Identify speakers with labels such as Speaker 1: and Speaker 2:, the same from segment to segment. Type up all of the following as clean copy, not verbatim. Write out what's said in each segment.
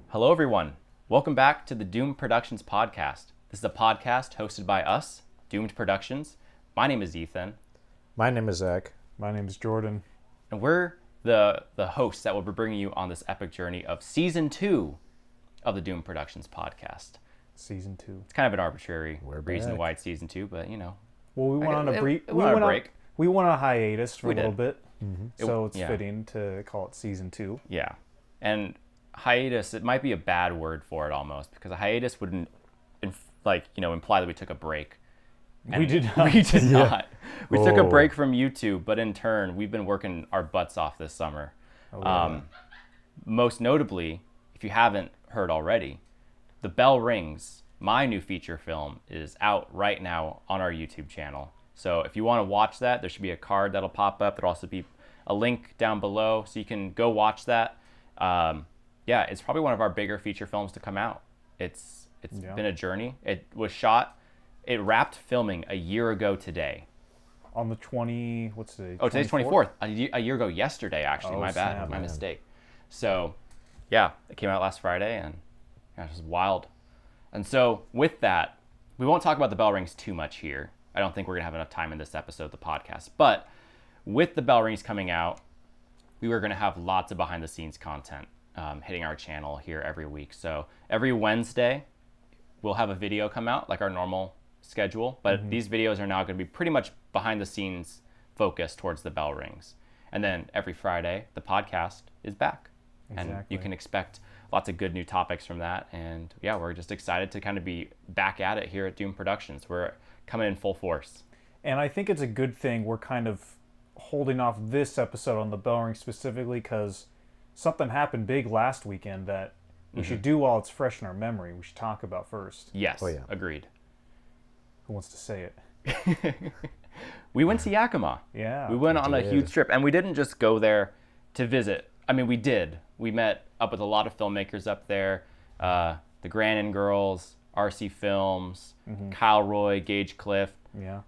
Speaker 1: Hello, everyone. Welcome back to the Doomed Productions podcast. This is a podcast hosted by us, Doomed Productions. My name is Ethan.
Speaker 2: My name is Zach.
Speaker 3: My name is Jordan.
Speaker 1: And we're the hosts that will be bringing you on this epic journey of Season 2 of the Doomed Productions podcast.
Speaker 3: Season 2.
Speaker 1: It's kind of an arbitrary
Speaker 2: We're
Speaker 1: reason
Speaker 2: back.
Speaker 1: why it's Season 2, but you know.
Speaker 3: Well, we went on a brief.
Speaker 1: We went on a break.
Speaker 3: We went on a hiatus for
Speaker 1: We
Speaker 3: a little
Speaker 1: did.
Speaker 3: bit, so it's
Speaker 1: yeah.
Speaker 3: fitting to call it Season 2.
Speaker 1: Yeah. And hiatus, it might be a bad word for it almost, because a hiatus wouldn't imply that we took a break. And
Speaker 3: We did not.
Speaker 1: We did not. We took a
Speaker 2: Oh.
Speaker 1: break from YouTube, but in turn, we've been working our butts off this summer. Most notably, if you haven't heard already, The Bell Rings, my new feature film, is out right now on our YouTube channel. So if you want to watch that, there should be a card that'll pop up. There'll also be a link down below, so you can go watch that. Yeah, it's probably one of our bigger feature films to come out. It's been a journey. It wrapped filming a year ago today.
Speaker 3: On the 20, what's today?
Speaker 1: Oh, today's 24th. A year ago yesterday, actually.
Speaker 3: Oh,
Speaker 1: My bad.
Speaker 3: snap,
Speaker 1: My
Speaker 3: man.
Speaker 1: mistake. So, yeah, it came out last Friday, and yeah, it was wild. And so, with that, we won't talk about The Bell Rings too much here. I don't think we're going to have enough time in this episode of the podcast. But with The Bell Rings coming out, we were going to have lots of behind-the-scenes content hitting our channel here every week. So, every Wednesday, we'll have a video come out, like our normal schedule, but these videos are now going to be pretty much behind the scenes focused towards The Bell Rings. And then every Friday, the podcast is back. And
Speaker 3: Exactly.
Speaker 1: you can expect lots of good new topics from that. And yeah, we're just excited to kind of be back at it here at Doom Productions. We're coming in full force.
Speaker 3: And I think it's a good thing we're kind of holding off this episode on the Bell Ring specifically because something happened big last weekend that we should do while it's fresh in our memory. We should talk about first.
Speaker 1: Yes,
Speaker 2: Oh, yeah.
Speaker 1: agreed.
Speaker 3: Who wants to say it?
Speaker 1: We went to Yakima.
Speaker 3: Yeah.
Speaker 1: We went on a
Speaker 2: did.
Speaker 1: huge trip, and we didn't just go there to visit. I mean, we did. We met up with a lot of filmmakers up there. The Grannon Girls, RC Films, Kyle Roy, Gage Cliff.
Speaker 3: Yeah.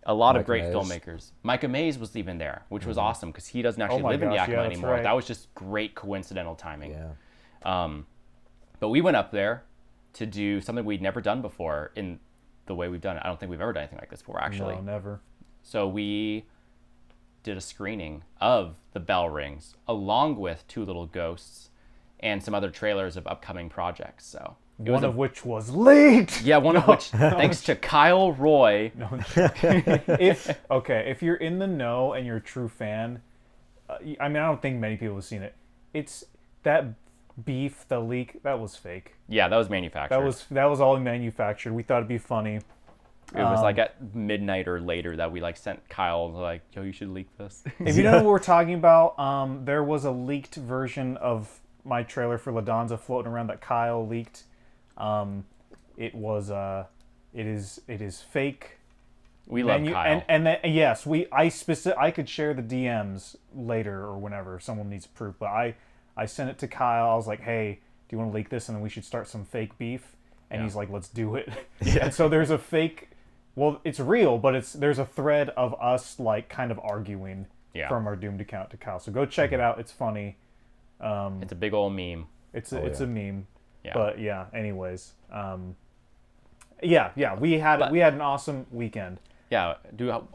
Speaker 1: A lot of
Speaker 2: Micah
Speaker 1: great
Speaker 2: Mays.
Speaker 1: filmmakers. Micah Mays was even there, which was awesome because he doesn't actually
Speaker 3: my
Speaker 1: live in
Speaker 3: gosh,
Speaker 1: Yakima
Speaker 3: yeah, that's
Speaker 1: anymore.
Speaker 3: right.
Speaker 1: That was just great coincidental timing.
Speaker 2: Yeah.
Speaker 1: But we went up there to do something we'd never done before in the way we've done it. I don't think we've ever done anything like this before, actually.
Speaker 3: No, never.
Speaker 1: So we did a screening of The Bell Rings, along with Two Little Ghosts and some other trailers of upcoming projects. So it was
Speaker 3: One of which was leaked.
Speaker 1: yeah, one of which, thanks to Kyle Roy.
Speaker 3: If you're in the know and you're a true fan, I mean, I don't think many people have seen it. It's that beef, the leak, that was fake.
Speaker 1: Yeah, that was manufactured.
Speaker 3: That was all manufactured. We thought it'd be funny.
Speaker 1: It was like at midnight or later that we like sent Kyle like, yo, you should leak this.
Speaker 3: If you know what we're talking about, there was a leaked version of my trailer for La Danza floating around that Kyle leaked. It is fake.
Speaker 1: We love Kyle.
Speaker 3: And then, yes, I could share the DMs later or whenever if someone needs proof, but I sent it to Kyle. I was like, hey, do you want to leak this? And then we should start some fake beef. And he's like, let's do it. And so there's a fake, well, it's real, but there's a thread of us like kind of arguing from our Doomed account to Kyle. So go check it out. It's funny.
Speaker 1: It's a big old meme.
Speaker 3: It's a meme.
Speaker 1: Yeah.
Speaker 3: But yeah, anyways. We had an awesome weekend.
Speaker 1: Yeah.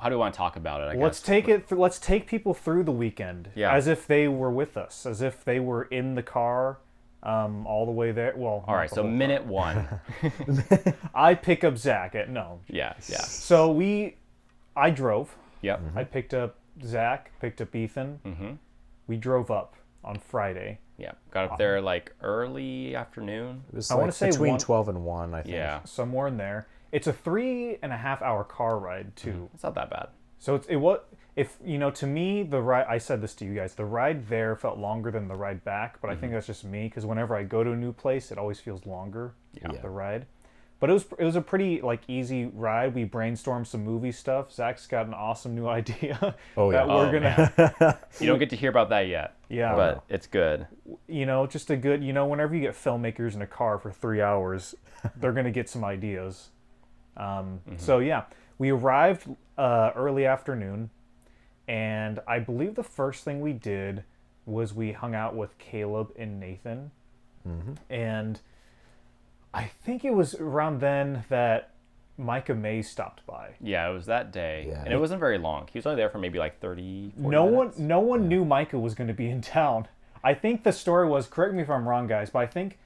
Speaker 1: How do we want to talk about it? I
Speaker 3: Let's
Speaker 1: guess.
Speaker 3: let's take people through the weekend
Speaker 1: Yeah.
Speaker 3: as if they were with us, as if they were in the car all the way there. Well,
Speaker 1: All right. So minute one.
Speaker 3: I pick up Zach at no.
Speaker 1: Yeah. Yeah.
Speaker 3: So I drove.
Speaker 1: Yep.
Speaker 3: I picked up Zach, picked up Ethan. Mm-hmm. We drove up on Friday.
Speaker 1: Yeah. Got up there like early afternoon.
Speaker 2: It was
Speaker 3: I
Speaker 2: like
Speaker 3: wanna say
Speaker 2: between
Speaker 3: one-
Speaker 2: 12 and 1, I think.
Speaker 1: Yeah.
Speaker 3: Somewhere in there. It's a 3.5 hour car ride too.
Speaker 1: It's not that bad.
Speaker 3: So to me, the ride, I said this to you guys, the ride there felt longer than the ride back, but I think that's just me, because whenever I go to a new place, it always feels longer, the ride. But it was a pretty like easy ride. We brainstormed some movie stuff. Zach's got an awesome new idea
Speaker 2: Oh, yeah.
Speaker 3: that we're gonna,
Speaker 1: You don't get to hear about that yet.
Speaker 3: Yeah.
Speaker 1: But it's good.
Speaker 3: just a good, whenever you get filmmakers in a car for 3 hours, they're gonna get some ideas. So yeah, we arrived early afternoon, and I believe the first thing we did was we hung out with Caleb and Nathan And I think it was around then that Micah May stopped by.
Speaker 1: Yeah, it was that day.
Speaker 2: Yeah.
Speaker 1: And it wasn't very long. He was only there for maybe like 30, 40
Speaker 3: No
Speaker 1: minutes.
Speaker 3: one knew Micah was going to be in town. I think the story was, correct me if I'm wrong, guys, but I think,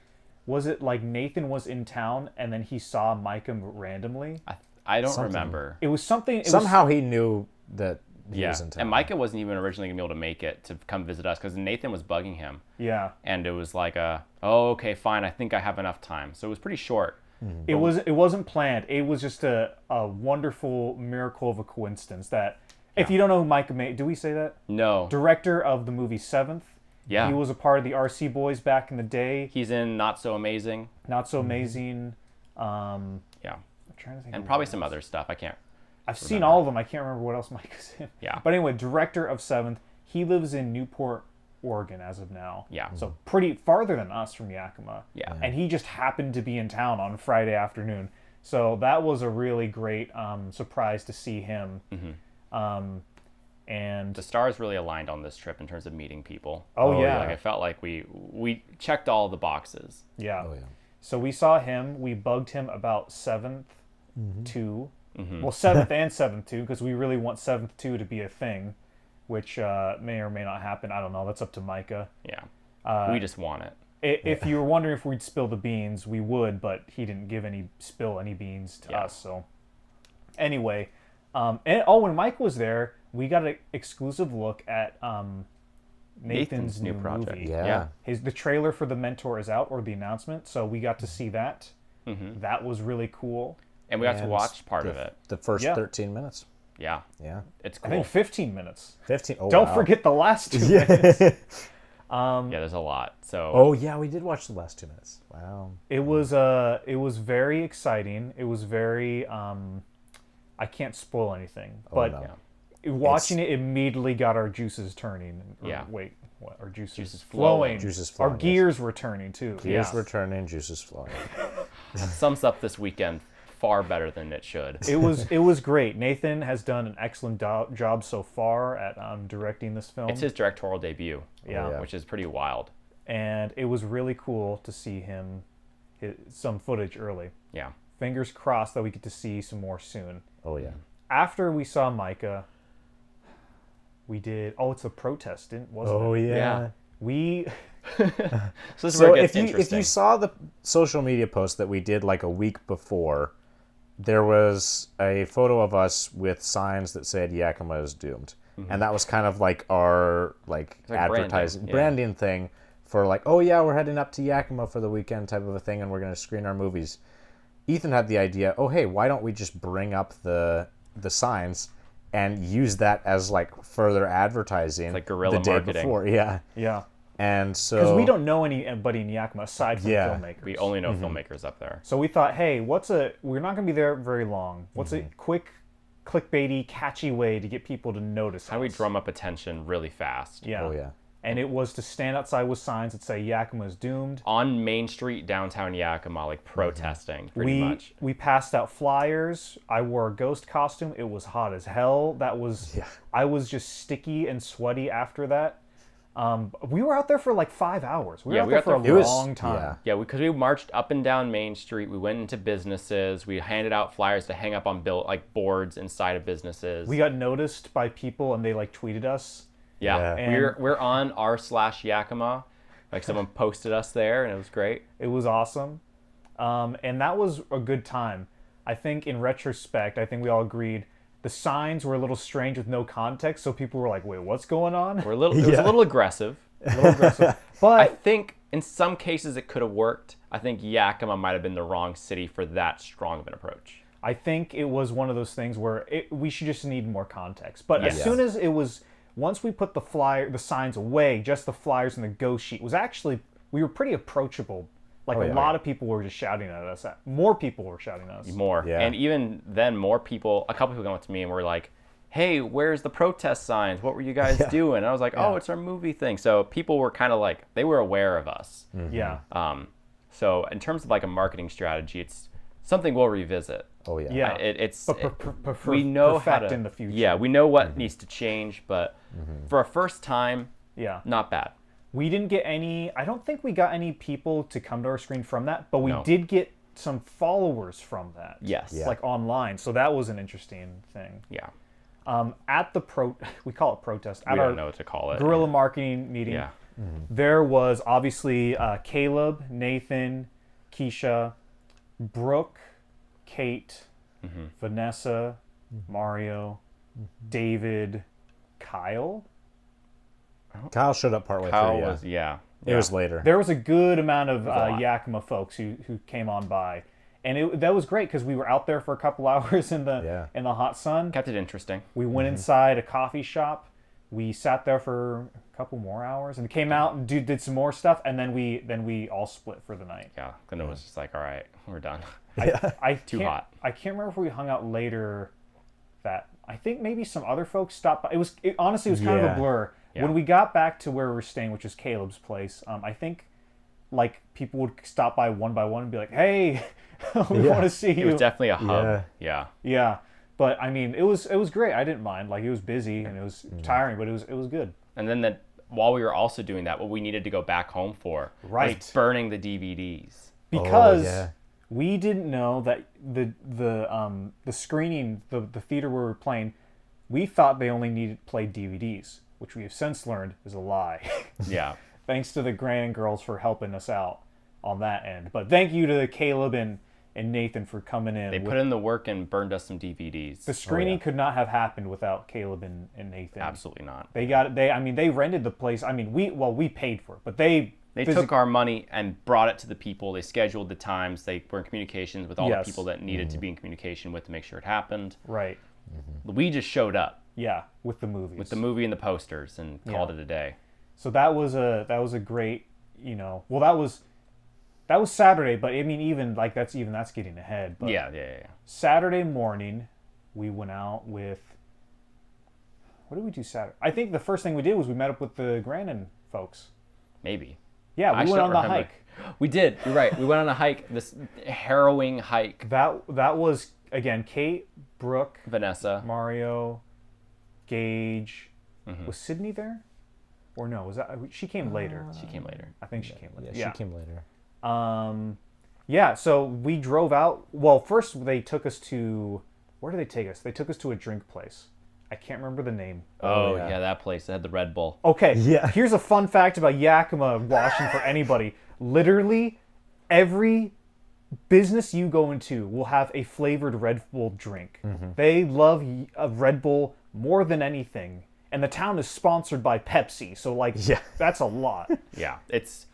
Speaker 3: was it like Nathan was in town and then he saw Micah randomly?
Speaker 1: I don't remember.
Speaker 3: It was something.
Speaker 2: Somehow he knew that he
Speaker 1: Yeah,
Speaker 2: was in town.
Speaker 1: and Micah wasn't even originally going to be able to make it to come visit us because Nathan was bugging him.
Speaker 3: Yeah.
Speaker 1: And it was like oh, okay, fine, I think I have enough time. So it was pretty short.
Speaker 3: It wasn't planned. It was just a wonderful miracle of a coincidence that, if you don't know who Micah May, do we say that?
Speaker 1: No.
Speaker 3: Director of the movie Seventh.
Speaker 1: Yeah.
Speaker 3: He was a part of the RC Boys back in the day.
Speaker 1: He's in Not So Amazing.
Speaker 3: Not So Amazing.
Speaker 1: Yeah.
Speaker 3: I'm trying to think.
Speaker 1: And
Speaker 3: of
Speaker 1: probably
Speaker 3: what
Speaker 1: some
Speaker 3: else.
Speaker 1: other stuff. I can't.
Speaker 3: I've seen all of them. I can't remember what else Micah's in.
Speaker 1: Yeah.
Speaker 3: But anyway, director of Seventh. He lives in Newport, Oregon as of now.
Speaker 1: Yeah.
Speaker 3: So pretty farther than us from Yakima.
Speaker 1: Yeah.
Speaker 3: And he just happened to be in town on Friday afternoon. So that was a really great surprise to see him. And
Speaker 1: The stars really aligned on this trip in terms of meeting people.
Speaker 3: Oh, yeah.
Speaker 1: Like I felt like we checked all the boxes.
Speaker 3: yeah.
Speaker 2: Oh, yeah.
Speaker 3: So we saw him. We bugged him about Seventh 2. Well, Seventh and Seventh 2, because we really want Seventh 2 to be a thing, which may or may not happen. I don't know. That's up to Micah.
Speaker 1: Yeah. We just want it.
Speaker 3: If you were wondering if we'd spill the beans, we would, but he didn't spill any beans to us. So anyway, when Mike was there, we got an exclusive look at Nathan's new
Speaker 1: project.
Speaker 3: movie.
Speaker 2: Yeah.
Speaker 3: The trailer for The Mentor is out, or the announcement, so we got to see that. That was really cool.
Speaker 1: And we got to
Speaker 2: And
Speaker 1: watch part of it.
Speaker 2: The first
Speaker 3: Yeah.
Speaker 2: 13 minutes.
Speaker 1: Yeah.
Speaker 2: Yeah.
Speaker 1: It's
Speaker 3: I
Speaker 1: cool.
Speaker 3: think 15 minutes.
Speaker 2: 15. Oh,
Speaker 3: Don't
Speaker 2: wow.
Speaker 3: forget the last 2 minutes.
Speaker 1: Yeah, there's a lot. So
Speaker 2: Oh, yeah, we did watch the last 2 minutes. Wow.
Speaker 3: It was very exciting. It was very I can't spoil anything, but
Speaker 2: no.
Speaker 3: watching it immediately got our juices turning.
Speaker 1: Yeah.
Speaker 3: Wait, what? Our juices
Speaker 1: flowing.
Speaker 2: Juices
Speaker 3: Our
Speaker 2: flowing, yes.
Speaker 3: gears were turning too.
Speaker 2: Gears
Speaker 3: Yeah.
Speaker 2: were turning, juices flowing.
Speaker 1: sums up this weekend far better than it should.
Speaker 3: It was great. Nathan has done an excellent job so far at directing this film.
Speaker 1: It's his directorial debut.
Speaker 3: Yeah.
Speaker 1: Which is pretty wild.
Speaker 3: And it was really cool to see some footage early.
Speaker 1: Yeah.
Speaker 3: Fingers crossed that we get to see some more soon.
Speaker 2: Oh, yeah.
Speaker 3: After we saw Micah, we did. Oh, it's a protest, wasn't
Speaker 2: Oh,
Speaker 3: it?
Speaker 2: yeah.
Speaker 1: Yeah.
Speaker 3: We.
Speaker 1: So this is
Speaker 2: So
Speaker 1: where it gets
Speaker 2: if
Speaker 1: interesting.
Speaker 2: you saw the social media post that we did like a week before, there was a photo of us with signs that said Yakima is doomed. And that was kind of like our advertising branding thing for like, oh yeah, we're heading up to Yakima for the weekend type of a thing and we're going to screen our movies. Ethan had the idea, oh hey, why don't we just bring up the signs and use that as like further advertising
Speaker 1: like guerrilla
Speaker 2: the day
Speaker 1: marketing.
Speaker 2: before. Yeah.
Speaker 3: Yeah.
Speaker 2: And so
Speaker 3: Because we don't know anybody in Yakima aside from
Speaker 2: Yeah.
Speaker 3: filmmakers.
Speaker 1: We only know filmmakers up there.
Speaker 3: So we thought, hey, we're not going to be there very long. What's a quick, clickbaity, catchy way to get people to notice
Speaker 1: How do we
Speaker 3: us?
Speaker 1: drum up attention really fast?
Speaker 3: Yeah.
Speaker 2: Oh yeah.
Speaker 3: And it was to stand outside with signs that say Yakima is doomed.
Speaker 1: On Main Street, downtown Yakima, like protesting, pretty much.
Speaker 3: We passed out flyers. I wore a ghost costume. It was hot as hell. I was just sticky and sweaty after that. We were out there for like 5 hours. We were out there for a long time.
Speaker 1: Yeah, because we marched up and down Main Street. We went into businesses. We handed out flyers to hang up on boards inside of businesses.
Speaker 3: We got noticed by people and they like tweeted us.
Speaker 1: Yeah,
Speaker 3: Yeah.
Speaker 1: we're on r/Yakima. Like someone posted us there, and it was great.
Speaker 3: It was awesome. And that was a good time. I think in retrospect, I think we all agreed the signs were a little strange with no context, so people were like, wait, what's going on?
Speaker 1: It was a little aggressive.
Speaker 3: A little aggressive.
Speaker 1: I
Speaker 3: But
Speaker 1: think in some cases it could have worked. I think Yakima might have been the wrong city for that strong of an approach.
Speaker 3: I think it was one of those things where we should just need more context. But as
Speaker 1: Yes.
Speaker 3: soon as once we put the signs away, just the flyers and the ghost sheet was actually, we were pretty approachable. Like a lot of people were just shouting at us. More people were shouting at us.
Speaker 1: More.
Speaker 2: Yeah.
Speaker 1: And even then, a couple people came up to me and were like, hey, where's the protest signs? What were you guys doing? And I was like, oh, it's our movie thing. So people were kind of like, they were aware of us.
Speaker 3: Yeah.
Speaker 1: So in terms of like a marketing strategy, it's something we'll revisit.
Speaker 2: Oh yeah.
Speaker 3: Yeah.
Speaker 1: It's
Speaker 3: But
Speaker 1: we know how
Speaker 3: perfect
Speaker 1: to
Speaker 3: in the future.
Speaker 1: Yeah, we know what needs to change, but for a first time,
Speaker 3: Yeah.
Speaker 1: not bad.
Speaker 3: We didn't get any. I don't think we got any people to come to our screen from that, but we
Speaker 1: No.
Speaker 3: did get some followers from that.
Speaker 1: Yes.
Speaker 2: Yeah.
Speaker 3: Like online. So that was an interesting thing.
Speaker 1: Yeah.
Speaker 3: At the we call it protest. At
Speaker 1: We
Speaker 3: our
Speaker 1: don't know what to call it.
Speaker 3: guerrilla marketing meeting,
Speaker 1: Yeah.
Speaker 3: there was obviously Caleb, Nathan, Keisha, Brooke, Kate, Vanessa, Mario, David, Kyle.
Speaker 2: Kyle showed up partway
Speaker 1: Kyle
Speaker 2: through. Yeah.
Speaker 1: was, yeah.
Speaker 2: It was later.
Speaker 3: There was a good amount of
Speaker 1: a lot.
Speaker 3: Yakima folks who came on by, and that was great because we were out there for a couple hours in the hot sun.
Speaker 1: Kept it interesting.
Speaker 3: We went inside a coffee shop. We sat there for a couple more hours and came out and did some more stuff, and then we all split for the night.
Speaker 1: Yeah. Then it was just like, all right, we're done.
Speaker 3: Too
Speaker 1: hot.
Speaker 3: I can't remember if we hung out later. I think maybe some other folks stopped by. Honestly, it was kind of a
Speaker 2: Yeah.
Speaker 3: blur.
Speaker 1: Yeah.
Speaker 3: When we got back to where we were staying, which is Caleb's place, I think like people would stop by one and be like, "Hey, we want to see you."
Speaker 1: It was definitely a hub.
Speaker 2: Yeah.
Speaker 1: Yeah.
Speaker 3: But I mean, it was great. I didn't mind. Like, it was busy and it was tiring, but it was good.
Speaker 1: And then while we were also doing that, what we needed to go back home for
Speaker 3: Right.
Speaker 1: was burning the DVDs.
Speaker 3: Because
Speaker 2: yeah.
Speaker 3: we didn't know that the screening, the theater where we were playing, we thought they only played DVDs, which we have since learned is a lie.
Speaker 1: Yeah.
Speaker 3: Thanks to the Grand Girls for helping us out on that end. But thank you to Caleb and Nathan for coming in.
Speaker 1: They put in the work and burned us some DVDs.
Speaker 3: The screening could not have happened without Caleb and Nathan.
Speaker 1: Absolutely not.
Speaker 3: They rented the place. I mean, we paid for it, but they
Speaker 1: took our money and brought it to the people. They scheduled the times. They were in communications with all the
Speaker 3: Yes.
Speaker 1: people that needed to be in communication with to make sure it happened.
Speaker 3: Right.
Speaker 1: We just showed up
Speaker 3: Yeah, with the movies.
Speaker 1: with the movie and the posters and called it a day.
Speaker 3: So that was a great, well, that was Saturday, but I mean, even like that's getting ahead. But
Speaker 1: Yeah.
Speaker 3: Saturday morning, we went out with. What did we do Saturday? I think the first thing we did was we met up with the Grandin folks.
Speaker 1: Maybe.
Speaker 3: Yeah,
Speaker 1: I
Speaker 3: we went
Speaker 1: don't
Speaker 3: on the
Speaker 1: remember.
Speaker 3: hike.
Speaker 1: We did. You're right. We went on a hike. This harrowing hike.
Speaker 3: That was again Kate, Brooke,
Speaker 1: Vanessa.
Speaker 3: Mario, Gage.
Speaker 1: Mm-hmm.
Speaker 3: Was Sydney there? Or no? Was that she came later?
Speaker 1: She came later.
Speaker 3: I think she came later.
Speaker 2: Yeah, she came later.
Speaker 3: Yeah, so we drove out. Well, first they took us to. Where did they take us? They took us to a drink place. I can't remember the name.
Speaker 1: Oh,
Speaker 2: yeah.
Speaker 1: yeah, that place. It had the Red Bull.
Speaker 3: Okay,
Speaker 2: Yeah.
Speaker 3: here's a fun fact about Yakima, Washington, for anybody. Literally, every business you go into will have a flavored Red Bull drink. They love a Red Bull more than anything. And the town is sponsored by Pepsi, so, like, that's a lot.
Speaker 1: Yeah, it's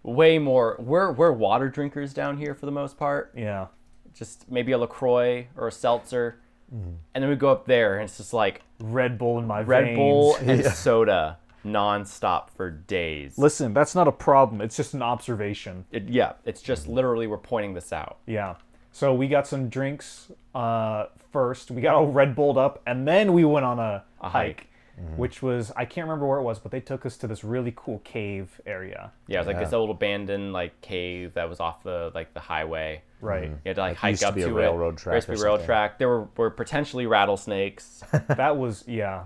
Speaker 1: way more. We're water drinkers down here for the most part.
Speaker 3: Yeah.
Speaker 1: Just maybe a LaCroix or a seltzer. And then we go up there and it's just like
Speaker 3: Red Bull in my
Speaker 1: Red
Speaker 3: veins.
Speaker 1: Bull and soda nonstop for days.
Speaker 3: Listen, that's not a problem. It's just an observation.
Speaker 1: It's just literally we're pointing this out.
Speaker 3: Yeah. So we got some drinks first. We got all Red Bulled up, and then we went on a hike, which was, I can't remember where it was, but they took us to this really cool cave area.
Speaker 1: Yeah, it was like this little abandoned like cave that was off the highway.
Speaker 3: Right.
Speaker 1: You had to
Speaker 2: Like,
Speaker 1: hike
Speaker 2: used to
Speaker 1: up
Speaker 2: be a
Speaker 1: to
Speaker 2: railroad
Speaker 1: it.
Speaker 2: track
Speaker 1: There used to
Speaker 2: or
Speaker 1: be a railroad
Speaker 2: something.
Speaker 1: track. There were potentially rattlesnakes.
Speaker 3: That was,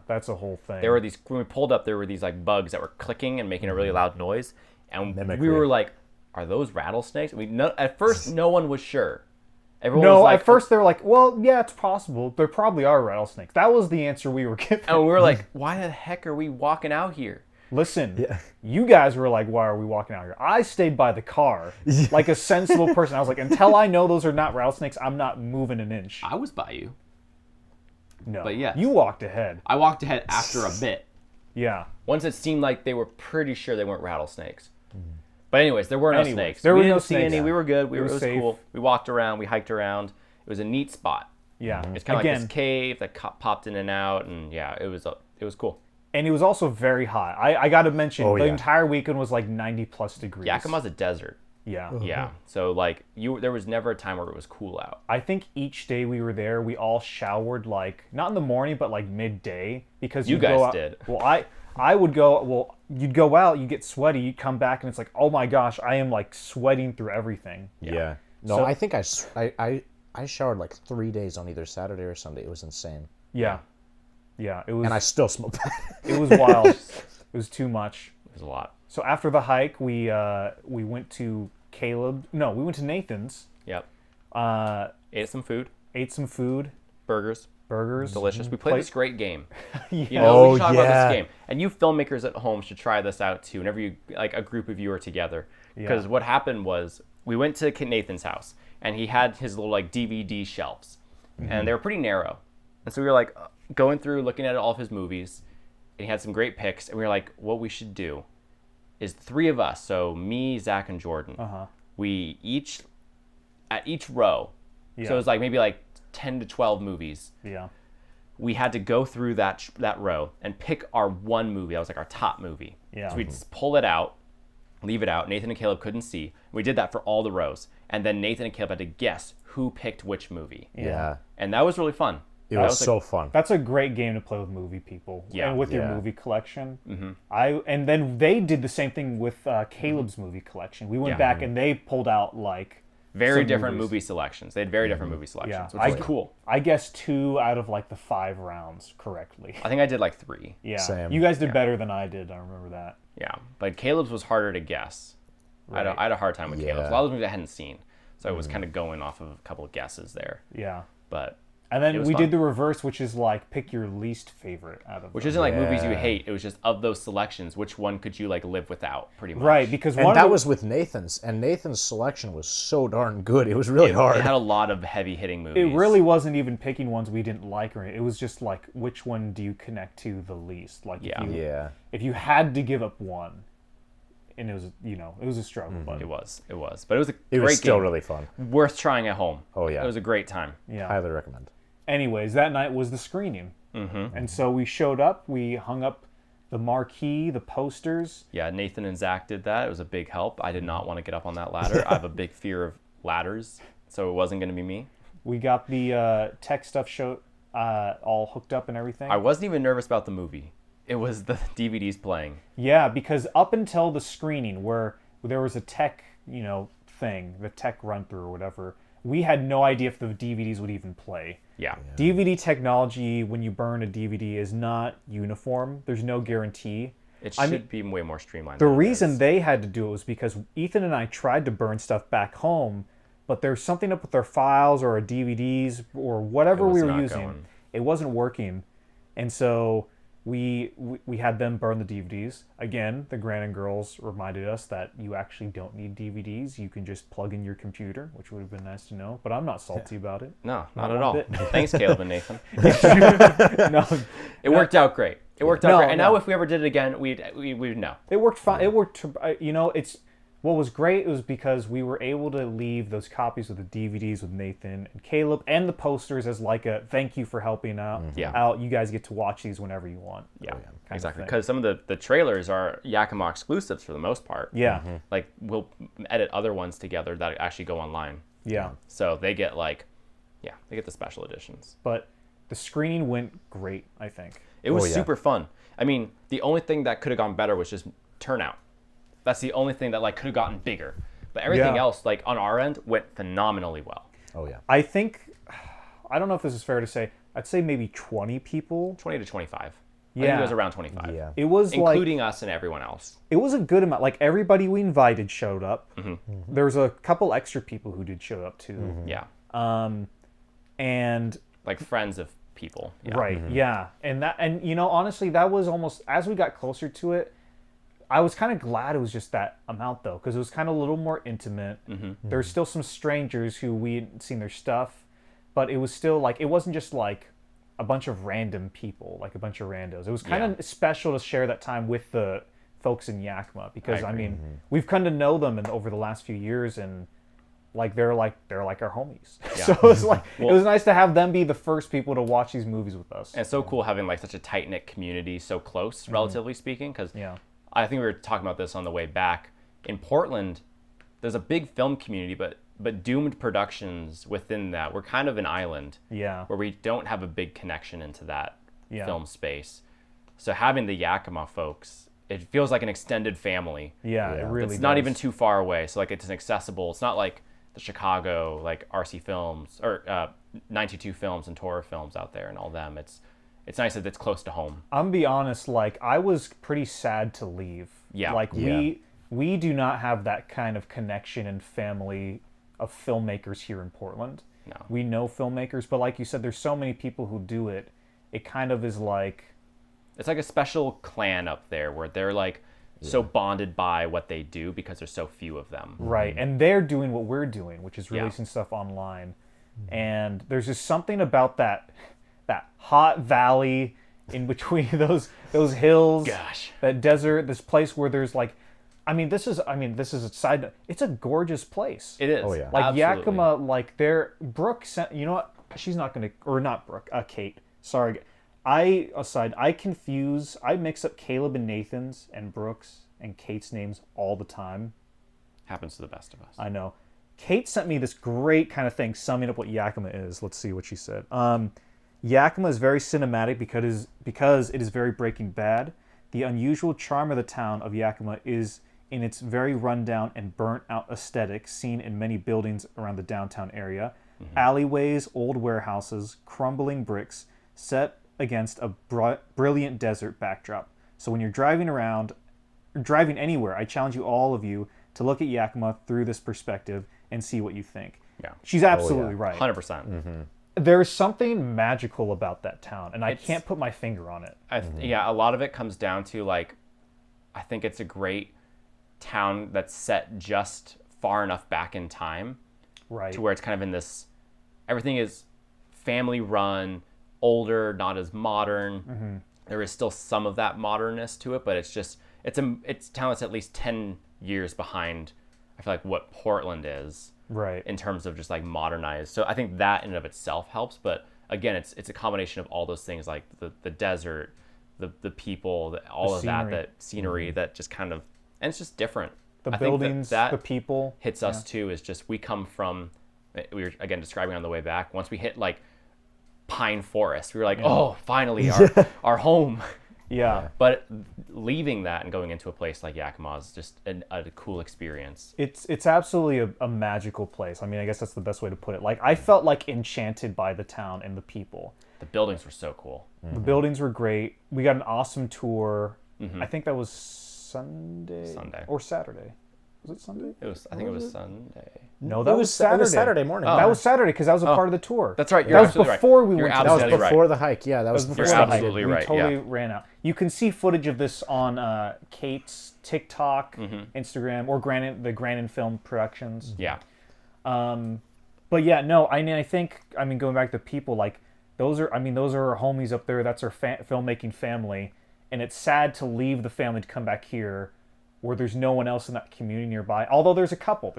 Speaker 3: that's a whole thing.
Speaker 1: There were these, when we pulled up, there were these like bugs that were clicking and making a really loud noise. And
Speaker 2: Mimicry.
Speaker 1: we were like, are those rattlesnakes? At first, no one was sure. Everyone
Speaker 3: No,
Speaker 1: was like,
Speaker 3: at first they were like, well, yeah, it's possible. There probably are rattlesnakes. That was the answer we were given.
Speaker 1: and we were like, why the heck are we walking out here?
Speaker 3: Listen, you guys were like, why are we walking out here? I stayed by the car like a sensible person. I was like, until I know those are not rattlesnakes, I'm not moving an inch.
Speaker 1: I was by you.
Speaker 3: No.
Speaker 1: But yes.
Speaker 3: You walked ahead.
Speaker 1: I walked ahead after a bit.
Speaker 3: Yeah.
Speaker 1: Once it seemed like they were pretty sure they weren't rattlesnakes. But anyways, there were no
Speaker 3: Anyways,
Speaker 1: snakes.
Speaker 3: there
Speaker 1: we
Speaker 3: were
Speaker 1: didn't
Speaker 3: no
Speaker 1: see
Speaker 3: snakes.
Speaker 1: any. We were good. It
Speaker 3: was
Speaker 1: was
Speaker 3: safe.
Speaker 1: cool. We walked around. We hiked around. It was a neat spot.
Speaker 3: Yeah.
Speaker 1: It's kind of like
Speaker 3: Again,
Speaker 1: this cave that popped in and out, and yeah, it was cool.
Speaker 3: and it was also very hot. I got to mention,
Speaker 2: Oh,
Speaker 3: the
Speaker 2: yeah.
Speaker 3: entire weekend was like 90 plus degrees.
Speaker 1: Yakima's a desert.
Speaker 3: Yeah.
Speaker 1: Yeah, so like there was never a time where it was cool out.
Speaker 3: I think each day we were there, we all showered like, not in the morning, but like midday, because
Speaker 1: You
Speaker 3: you'd
Speaker 1: guys
Speaker 3: go out,
Speaker 1: did.
Speaker 3: Well, I would go, well, you'd go out, you get sweaty, you'd come back and it's like, oh my gosh, I am like sweating through everything.
Speaker 2: Yeah. No,
Speaker 3: So-
Speaker 2: I think I showered like 3 days on either Saturday or Sunday. It was insane.
Speaker 3: Yeah. Yeah, it was
Speaker 2: And I still smelled bad.
Speaker 3: it was wild. It was too much.
Speaker 1: was a lot.
Speaker 3: So after the hike, we went to we went to Nathan's.
Speaker 1: Yep.
Speaker 3: Uh,
Speaker 1: Ate some food.
Speaker 3: ate some food,
Speaker 1: Burgers.
Speaker 3: burgers.
Speaker 1: Delicious. We played this great game.
Speaker 3: Yeah.
Speaker 1: You know, we
Speaker 2: Oh,
Speaker 1: should talk about
Speaker 2: yeah.
Speaker 1: this game. And you filmmakers at home should try this out too. Whenever you like a group of you are together, because
Speaker 3: Yeah.
Speaker 1: what happened was we went to Nathan's house and he had his little like DVD shelves, and they were pretty narrow. And so we were like going through looking at all of his movies, and he had some great picks. And we were like, what we should do is 3 of us, so me, Zach, and Jordan. We each at each row.
Speaker 3: Yeah.
Speaker 1: So it was like maybe like 10 to 12 movies.
Speaker 3: Yeah.
Speaker 1: We had to go through that row and pick our one movie. That was like our top movie.
Speaker 3: Yeah.
Speaker 1: So we'd just pull it out, leave it out. Nathan and Caleb couldn't see. We did that for all the rows. And then Nathan and Caleb had to guess who picked which movie.
Speaker 2: Yeah.
Speaker 1: And that was really fun.
Speaker 2: It
Speaker 1: That
Speaker 2: was so
Speaker 1: like,
Speaker 2: fun.
Speaker 3: That's a great game to play with movie people.
Speaker 1: Yeah.
Speaker 3: And with your
Speaker 2: Yeah.
Speaker 3: movie collection. And then they did the same thing with Caleb's movie collection. We went
Speaker 1: Yeah.
Speaker 3: back and they pulled out like
Speaker 1: very
Speaker 3: some
Speaker 1: different
Speaker 3: movies.
Speaker 1: movie selections. They had very different movie
Speaker 3: Yeah.
Speaker 1: selections, which was cool.
Speaker 3: I guessed 2 out of like the 5 rounds correctly.
Speaker 1: I think I did like 3.
Speaker 3: Yeah.
Speaker 2: Same.
Speaker 3: You guys did better than I did. I remember that.
Speaker 1: Yeah. But Caleb's was harder to guess.
Speaker 3: Right.
Speaker 1: I had a hard time with Caleb's.
Speaker 2: Yeah.
Speaker 1: A lot of those movies I hadn't seen. So I was kind of going off of a couple of guesses there.
Speaker 3: Yeah.
Speaker 1: But
Speaker 3: And
Speaker 1: It
Speaker 3: then
Speaker 1: was
Speaker 3: we
Speaker 1: fun.
Speaker 3: did the reverse, which is like pick your least favorite out of
Speaker 1: which
Speaker 3: them.
Speaker 1: isn't like movies you
Speaker 2: Yeah.
Speaker 1: hate. It was just of those selections, which one could you like live without, pretty much.
Speaker 3: Right, because
Speaker 2: And
Speaker 3: one
Speaker 2: that
Speaker 3: of the-
Speaker 2: was with Nathan's, and Nathan's selection was so darn good. It was really
Speaker 1: It
Speaker 2: hard.
Speaker 1: had a lot of heavy hitting
Speaker 3: it
Speaker 1: movies.
Speaker 3: really wasn't even picking ones we didn't like or anything. It was just like which one do you connect to the least? Like
Speaker 1: Yeah.
Speaker 2: Yeah.
Speaker 3: if you had to give up one, and it was it was a struggle, but
Speaker 1: It was, but it was a
Speaker 2: It
Speaker 1: great
Speaker 2: was still
Speaker 1: game.
Speaker 2: really fun.
Speaker 1: Worth trying at home.
Speaker 2: Oh, yeah.
Speaker 1: it was a great time.
Speaker 3: yeah.
Speaker 2: Highly recommend.
Speaker 3: Anyways, that night was the screening, and so we showed up. We hung up the marquee, the posters.
Speaker 1: Yeah, Nathan and Zach did that. It was a big help. I did not want to get up on that ladder. I have a big fear of ladders, so it wasn't going to be me.
Speaker 3: We got the tech stuff all hooked up and everything.
Speaker 1: I wasn't even nervous about the movie. It was the DVDs playing.
Speaker 3: Yeah, because up until the screening where there was a tech, thing, the tech run through or whatever, we had no idea if the DVDs would even play.
Speaker 1: Yeah.
Speaker 3: DVD technology, when you burn a DVD, is not uniform. There's no guarantee.
Speaker 1: It
Speaker 3: I
Speaker 1: should
Speaker 3: mean,
Speaker 1: be way more streamlined.
Speaker 3: The
Speaker 1: than it
Speaker 3: reason
Speaker 1: is.
Speaker 3: they had to do it was because Ethan and I tried to burn stuff back home, but there's something up with our files or our DVDs or whatever
Speaker 1: It was
Speaker 3: we were
Speaker 1: not
Speaker 3: using.
Speaker 1: going.
Speaker 3: It wasn't working. And so we had them burn the DVDs. Again, the Grannon girls reminded us that you actually don't need DVDs. You can just plug in your computer, which would have been nice to know. But I'm not salty about it.
Speaker 1: No, not
Speaker 3: Not
Speaker 1: at all.
Speaker 3: one bit.
Speaker 1: Thanks, Caleb and Nathan.
Speaker 3: No,
Speaker 1: It worked out great. It worked out
Speaker 3: No,
Speaker 1: great. And
Speaker 3: no.
Speaker 1: now if we ever did it again, we'd know.
Speaker 3: it worked fine. It worked. It's what was great was because we were able to leave those copies of the DVDs with Nathan and Caleb and the posters as like a thank you for helping out.
Speaker 1: Yeah.
Speaker 3: Out. You guys get to watch these whenever you want.
Speaker 1: Yeah,
Speaker 3: kind of
Speaker 1: exactly.
Speaker 3: thing.
Speaker 1: Because some of the trailers are Yakima exclusives for the most part.
Speaker 3: Yeah.
Speaker 1: Like we'll edit other ones together that actually go online.
Speaker 3: Yeah.
Speaker 1: So they get they get the special editions.
Speaker 3: But the screening went great, I think.
Speaker 1: It was
Speaker 2: Oh, yeah.
Speaker 1: super fun. I mean, the only thing that could have gone better was just turnout. That's the only thing that could have gotten bigger. But everything
Speaker 3: Yeah.
Speaker 1: else, on our end, went phenomenally well.
Speaker 2: Oh yeah.
Speaker 3: I think, I don't know if this is fair to say, I'd say maybe 20 people.
Speaker 1: 20 to 25. I
Speaker 3: Yeah.
Speaker 1: think it was around 25.
Speaker 2: Yeah.
Speaker 3: It was
Speaker 1: Including us and everyone else.
Speaker 3: it was a good amount. Like everybody we invited showed up.
Speaker 1: Mm-hmm.
Speaker 3: There's a couple extra people who did show up too.
Speaker 1: Yeah.
Speaker 3: And
Speaker 1: Like friends of people. Yeah.
Speaker 3: right, yeah. And honestly, that was almost, as we got closer to it, I was kind of glad it was just that amount though, because it was kind of a little more intimate. There's still some strangers who we hadn't seen their stuff, but it was still it wasn't just like a bunch of random people, like a bunch of randos. It was kind of special to share that time with the folks in Yakima because
Speaker 1: I agree.
Speaker 3: we've come to know them over the last few years, and they're like our homies.
Speaker 1: Yeah.
Speaker 3: So it was it was nice to have them be the first people to watch these movies with us.
Speaker 1: And it's so cool having such a tight knit community, so close, relatively speaking. Because
Speaker 3: Yeah.
Speaker 1: I think we were talking about this on the way back. In Portland, there's a big film community, but Doomed Productions within that, we're kind of an island.
Speaker 3: Yeah.
Speaker 1: Where we don't have a big connection into that
Speaker 3: Yeah.
Speaker 1: film space. So having the Yakima folks, it feels like an extended family.
Speaker 3: Yeah, it really
Speaker 1: It's not
Speaker 3: does.
Speaker 1: even too far away, so it's accessible. It's not like the Chicago RC Films or 92 Films and Torah Films out there and all them. It's nice that it's close to home.
Speaker 3: I'm gonna be honest, I was pretty sad to leave
Speaker 1: Yeah.
Speaker 3: Like
Speaker 2: Yeah.
Speaker 3: we do not have that kind of connection and family of filmmakers here in Portland.
Speaker 1: No.
Speaker 3: We know filmmakers, but like you said, there's so many people who do it. It kind of is like,
Speaker 1: It's like a special clan up there where they're like so bonded by what they do because there's so few of them.
Speaker 3: right, and they're doing what we're doing, which is releasing stuff online. And there's just something about that hot valley in between those hills,
Speaker 1: Gosh.
Speaker 3: that desert, this place where there's like, this is a side note. It's a gorgeous place.
Speaker 1: It is.
Speaker 2: Oh, yeah.
Speaker 3: Like
Speaker 1: Absolutely.
Speaker 3: Yakima, like Brooke sent, you know what? She's not gonna, or not Brooke, Kate. Sorry. I mix up Caleb and Nathan's and Brooke's and Kate's names all the time.
Speaker 1: Happens to the best of us.
Speaker 3: I know. Kate sent me this great kind of thing summing up what Yakima is. Let's see what she said. Yakima is very cinematic because it is very Breaking Bad. The unusual charm of the town of Yakima is in its very rundown and burnt-out aesthetic seen in many buildings around the downtown area. Alleyways, old warehouses, crumbling bricks, set against a brilliant desert backdrop. So when you're driving anywhere, I challenge all of you to look at Yakima through this perspective and see what you think.
Speaker 1: Yeah.
Speaker 3: She's absolutely right.
Speaker 1: 100%. percent
Speaker 3: There's something magical about that town, and I can't put my finger on it.
Speaker 1: Yeah, a lot of it comes down to like, I think it's a great town that's set just far enough back in time
Speaker 3: Right.
Speaker 1: to where it's kind of in this, everything is family run, older, not as modern. There is still some of that modernness to it, but it's a town that's at least 10 years behind, I feel like, what Portland is.
Speaker 3: Right.
Speaker 1: In terms of just like modernized. So I think that in and of itself helps. But again, it's a combination of all those things, like the desert, the people, all of
Speaker 3: scenery.
Speaker 1: that scenery that just kind of, and it's just different.
Speaker 3: The
Speaker 1: I think
Speaker 3: buildings,
Speaker 1: that
Speaker 3: the people.
Speaker 1: hits us too. Is just we come from, we were again describing on the way back. Once we hit like pine forest, we were like, oh, finally our home.
Speaker 3: Yeah.
Speaker 1: But leaving that and going into a place like Yakima is just a cool experience.
Speaker 3: It's absolutely a magical place. I mean, I guess that's the best way to put it. Like, I felt like enchanted by the town and the people.
Speaker 1: The buildings were so cool.
Speaker 3: The buildings were great. We got an awesome tour. I think that was Sunday. Or Saturday. Was it Sunday?
Speaker 1: I think it was Sunday.
Speaker 3: No, that was Saturday.
Speaker 2: It was Saturday morning.
Speaker 3: That was Saturday because that was a part of the tour.
Speaker 1: That's right.
Speaker 3: That was before we went to
Speaker 2: That was
Speaker 1: absolutely
Speaker 2: before
Speaker 1: right.
Speaker 2: the hike. Yeah, that was before
Speaker 1: You're
Speaker 2: the hike.
Speaker 1: absolutely right.
Speaker 3: We totally
Speaker 1: Yeah.
Speaker 3: ran out. You can see footage of this on Kate's TikTok, Instagram, or the Grannon Film Productions.
Speaker 1: Yeah.
Speaker 3: But yeah, no, I think going back to people, like those are our homies up there. That's our filmmaking family, and it's sad to leave the family to come back here, where there's no one else in that community nearby. Although there's a couple.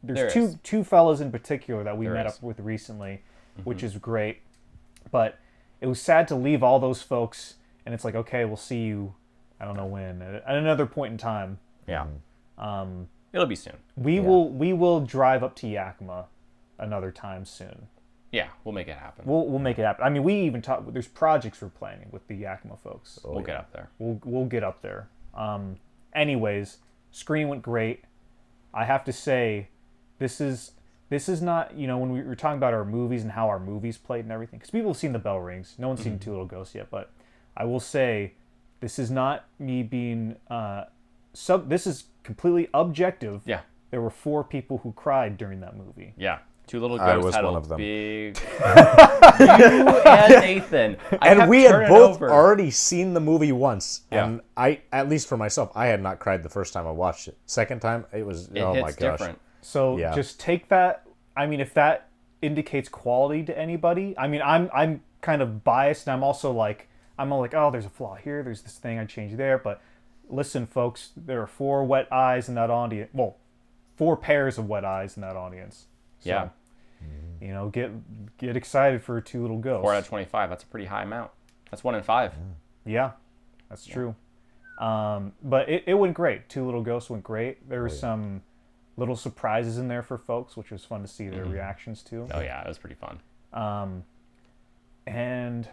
Speaker 3: There's two fellas in particular that we met up with recently, which is great. But it was sad to leave all those folks, and it's like, okay, we'll see you, I don't know when, at another point in time.
Speaker 1: Yeah. It'll be soon.
Speaker 3: We will drive up to Yakima another time soon.
Speaker 1: Yeah, we'll make it happen.
Speaker 3: We'll make it happen. I mean, we even talk. There's projects we're planning with the Yakima folks.
Speaker 1: We'll get up there.
Speaker 3: We'll get up there. Anyways, screening went great. I have to say, this is not, when we were talking about our movies and how our movies played and everything, because people have seen The Bell Rings. No one's seen Two Little Ghosts yet, but I will say, this is not me being this is completely objective.
Speaker 1: Yeah.
Speaker 3: There were 4 people who cried during that movie.
Speaker 1: Yeah. Two Little
Speaker 2: I
Speaker 1: Ghosts
Speaker 2: was
Speaker 1: had
Speaker 2: one
Speaker 1: a
Speaker 2: of them.
Speaker 1: big... You and Nathan.
Speaker 2: And we had both
Speaker 1: over.
Speaker 2: already seen the movie once.
Speaker 1: Yeah.
Speaker 2: And at least for myself, I had not cried the first time I watched it. Second time, it was,
Speaker 1: It
Speaker 2: oh
Speaker 1: hits
Speaker 2: my gosh.
Speaker 1: different.
Speaker 3: So
Speaker 2: Yeah.
Speaker 3: just take that. I mean, if that indicates quality to anybody, I mean, I'm kind of biased, and I'm all like, oh, there's a flaw here, there's this thing I changed there. But listen, folks, there are 4 wet eyes in that audience. Well, 4 pairs of wet eyes in that audience. So,
Speaker 1: Yeah.
Speaker 3: Get excited for Two Little Ghosts.
Speaker 1: 4 out of 25. That's a pretty high amount. That's 1 in 5.
Speaker 3: Yeah, that's true. But it went great. Two Little Ghosts went great. There were some little surprises in there for folks, which was fun to see their reactions to.
Speaker 1: Oh, yeah. It was pretty fun.
Speaker 3: And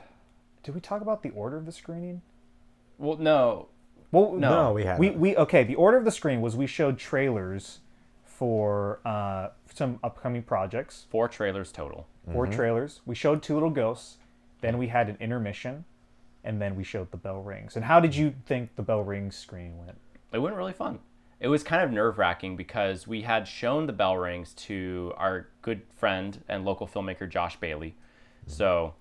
Speaker 3: did we talk about the order of the screening?
Speaker 1: Well, no.
Speaker 3: Well,
Speaker 2: No, we haven't.
Speaker 3: Okay, the order of the screen was we showed trailers for some upcoming projects.
Speaker 1: 4 trailers total.
Speaker 3: 4 trailers. We showed Two Little Ghosts. Then we had an intermission. And then we showed The Bell Rings. And how did you think The Bell Rings screening went?
Speaker 1: It went really fun. It was kind of nerve-wracking because we had shown the bell rings to our good friend and local filmmaker Josh Bailey. So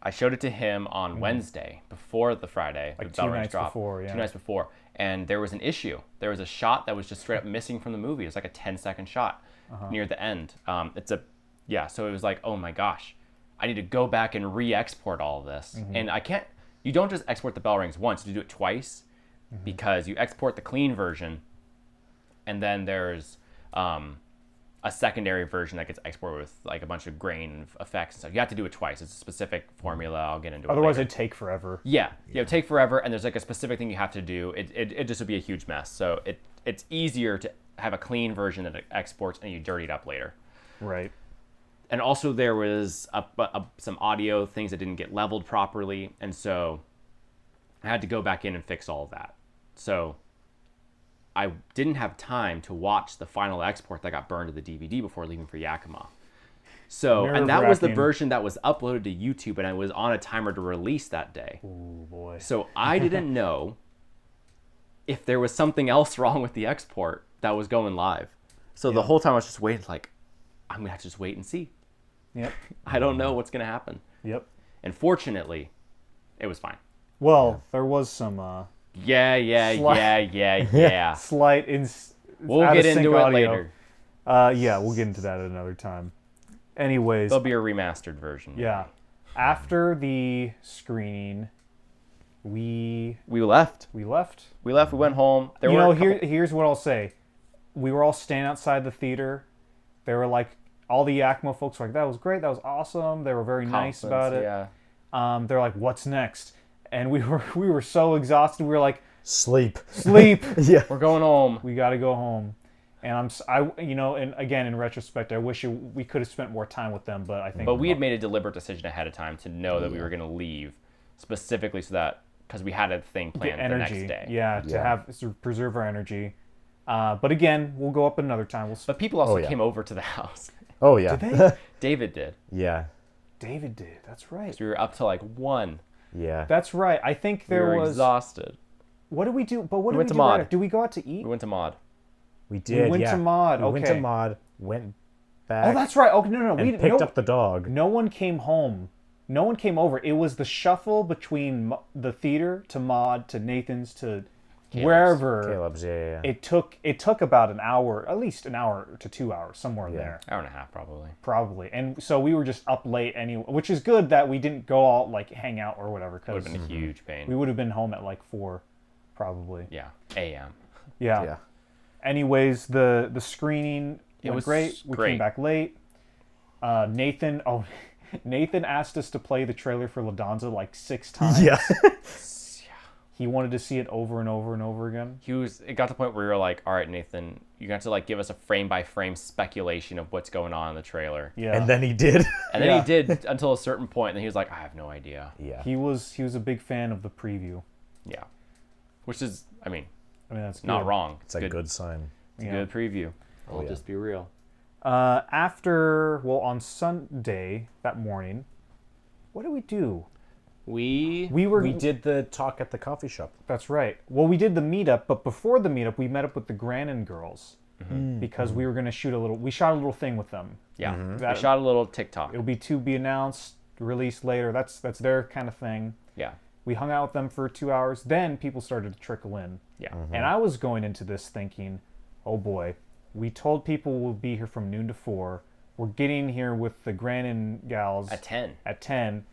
Speaker 1: I showed it to him on Wednesday before the Friday.
Speaker 3: Like
Speaker 1: the bell
Speaker 3: 2
Speaker 1: rings
Speaker 3: nights
Speaker 1: dropped.
Speaker 3: before, yeah.
Speaker 1: 2 nights before. And there was an issue. There was a shot that was just straight up missing from the movie. It was like a 10-second shot near the end. So it was like, oh my gosh, I need to go back and re-export all of this. And you don't just export the bell rings once, you do it twice because you export the clean version and then there's a secondary version that gets exported with like a bunch of grain effects and stuff. You have to do it twice. It's a specific formula. I'll get into it
Speaker 3: Otherwise,
Speaker 1: later.
Speaker 3: it'd take forever.
Speaker 1: Yeah, it'd take forever, and there's like a specific thing you have to do. It just would be a huge mess. So it's easier to have a clean version that exports and you dirty it up later.
Speaker 3: Right.
Speaker 1: And also there was some audio things that didn't get leveled properly, and so I had to go back in and fix all of that. So I didn't have time to watch the final export that got burned to the DVD before leaving for Yakima. So, and that was the version that was uploaded to YouTube, and I was on a timer to release that day.
Speaker 3: Oh boy.
Speaker 1: So I didn't know if there was something else wrong with the export that was going live. So the whole time I was just waiting, like, I'm going to have to just wait and see.
Speaker 3: Yep.
Speaker 1: I don't know what's going to happen.
Speaker 3: Yep.
Speaker 1: And fortunately, it was fine.
Speaker 3: Well, there was some
Speaker 1: Yeah.
Speaker 3: slight
Speaker 1: We'll
Speaker 3: out of
Speaker 1: get
Speaker 3: sync
Speaker 1: into it
Speaker 3: audio.
Speaker 1: later.
Speaker 3: Yeah, we'll get into that at another time. Anyways,
Speaker 1: There'll be a remastered version.
Speaker 3: yeah. After the screening, we
Speaker 1: left.
Speaker 3: left.
Speaker 1: We went home. There
Speaker 3: You
Speaker 1: were
Speaker 3: know,
Speaker 1: a couple-
Speaker 3: here's what I'll say. We were all standing outside the theater. They were like, all the Yakima folks were like, that was great, that was awesome. They were very nice about it.
Speaker 1: Yeah.
Speaker 3: They're like, what's next? And we were so exhausted. We were like,
Speaker 2: Sleep.
Speaker 3: yeah.
Speaker 1: We're going home.
Speaker 3: We got to go home. And and again, in retrospect, I wish we could have spent more time with them, but I think.
Speaker 1: But we had made a deliberate decision ahead of time to know that we were going to leave, specifically so that because we had a thing planned the next day.
Speaker 3: Yeah, to preserve our energy. But again, we'll go up another time.
Speaker 1: But people also came over to the house.
Speaker 2: Oh yeah.
Speaker 3: Did they?
Speaker 1: David did.
Speaker 2: Yeah.
Speaker 3: David did. That's right.
Speaker 1: So we were up to like 1.
Speaker 2: Yeah.
Speaker 3: That's right. I think
Speaker 1: We
Speaker 3: there
Speaker 1: were
Speaker 3: was.
Speaker 1: exhausted.
Speaker 3: What did we do? But what
Speaker 1: We
Speaker 3: did
Speaker 1: went
Speaker 3: we
Speaker 1: to
Speaker 3: do?
Speaker 1: Mod.
Speaker 3: Right after? Did we go out to eat?
Speaker 1: We went to Mod.
Speaker 2: We did.
Speaker 3: We went
Speaker 2: yeah.
Speaker 3: to Mod.
Speaker 2: We went to
Speaker 3: Okay.
Speaker 2: Mod. Went back.
Speaker 3: Oh, that's right. Oh no,
Speaker 2: And
Speaker 3: we
Speaker 2: picked up the dog.
Speaker 3: No one came home. No one came over. It was the shuffle between the theater to Mod to Nathan's to wherever.
Speaker 2: Caleb's. Yeah.
Speaker 3: It took about an hour, at least an hour to 2 hours, somewhere in there.
Speaker 1: Hour and a half, probably.
Speaker 3: Probably. And so we were just up late anyway, which is good that we didn't go all like hang out or whatever,
Speaker 1: Would
Speaker 3: because
Speaker 1: have been a huge pain.
Speaker 3: we would have been home at like 4, probably.
Speaker 1: Yeah. A.M.
Speaker 3: Yeah.
Speaker 2: Yeah.
Speaker 3: Anyways, the screening went
Speaker 1: was
Speaker 3: great. We
Speaker 1: great.
Speaker 3: came back late. Nathan asked us to play the trailer for La Danza like 6 times.
Speaker 2: Yeah.
Speaker 3: He wanted to see it over and over and over again.
Speaker 1: It got to the point where we were like, all right, Nathan, you got to like give us a frame by frame speculation of what's going on in the trailer.
Speaker 3: Yeah.
Speaker 2: And then he did.
Speaker 1: And then he did until a certain point, and then he was like, I have no idea.
Speaker 2: Yeah.
Speaker 3: He was a big fan of the preview.
Speaker 1: Yeah. Which is, I mean,
Speaker 3: that's
Speaker 1: not
Speaker 3: good.
Speaker 1: wrong.
Speaker 2: It's a good sign.
Speaker 1: It's a good preview. I'll
Speaker 2: yeah.
Speaker 1: just be real.
Speaker 3: On Sunday that morning, what did we do?
Speaker 1: We
Speaker 2: We did the talk at the coffee shop.
Speaker 3: That's right. Well, we did the meetup, but before the meetup, we met up with the Grannon girls because we were going to shoot we shot a little thing with them.
Speaker 1: Yeah.
Speaker 3: That-
Speaker 1: We shot a little TikTok.
Speaker 3: It'll be to be announced, released later. That's their kind of thing.
Speaker 1: Yeah.
Speaker 3: We hung out with them for 2 hours. Then people started to trickle in.
Speaker 1: Yeah.
Speaker 3: And I was going into this thinking, oh boy, we told people we'll be here from noon to 4. We're getting here with the Grannon gals
Speaker 1: At 10.
Speaker 3: At 10.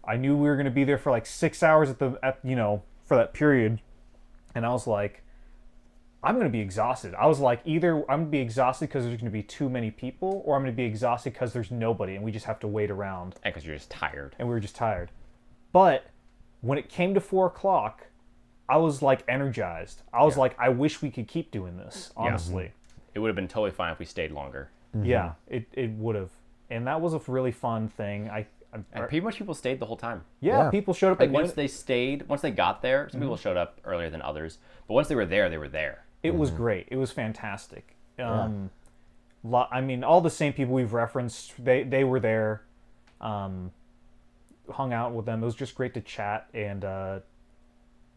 Speaker 3: I knew we were going to be there for like 6 hours for that period. And I was like, I'm going to be exhausted. I was like, either I'm going to be exhausted because there's going to be too many people, or I'm going to be exhausted because there's nobody and we just have to wait around.
Speaker 1: And because you're just tired.
Speaker 3: And we were just tired. But when it came to 4 o'clock, I was like energized. I was like, I wish we could keep doing this, honestly.
Speaker 1: It would have been totally fine if we stayed longer.
Speaker 3: Yeah, it would have. And that was a really fun thing.
Speaker 1: And pretty much people stayed the whole time.
Speaker 3: Yeah,
Speaker 2: Yeah.
Speaker 3: people showed up
Speaker 1: Like
Speaker 3: at
Speaker 1: once they got there, some people showed up earlier than others. But once they were there, they were there.
Speaker 3: It was great. It was fantastic. I mean, all the same people we've referenced, they were there, hung out with them. It was just great to chat and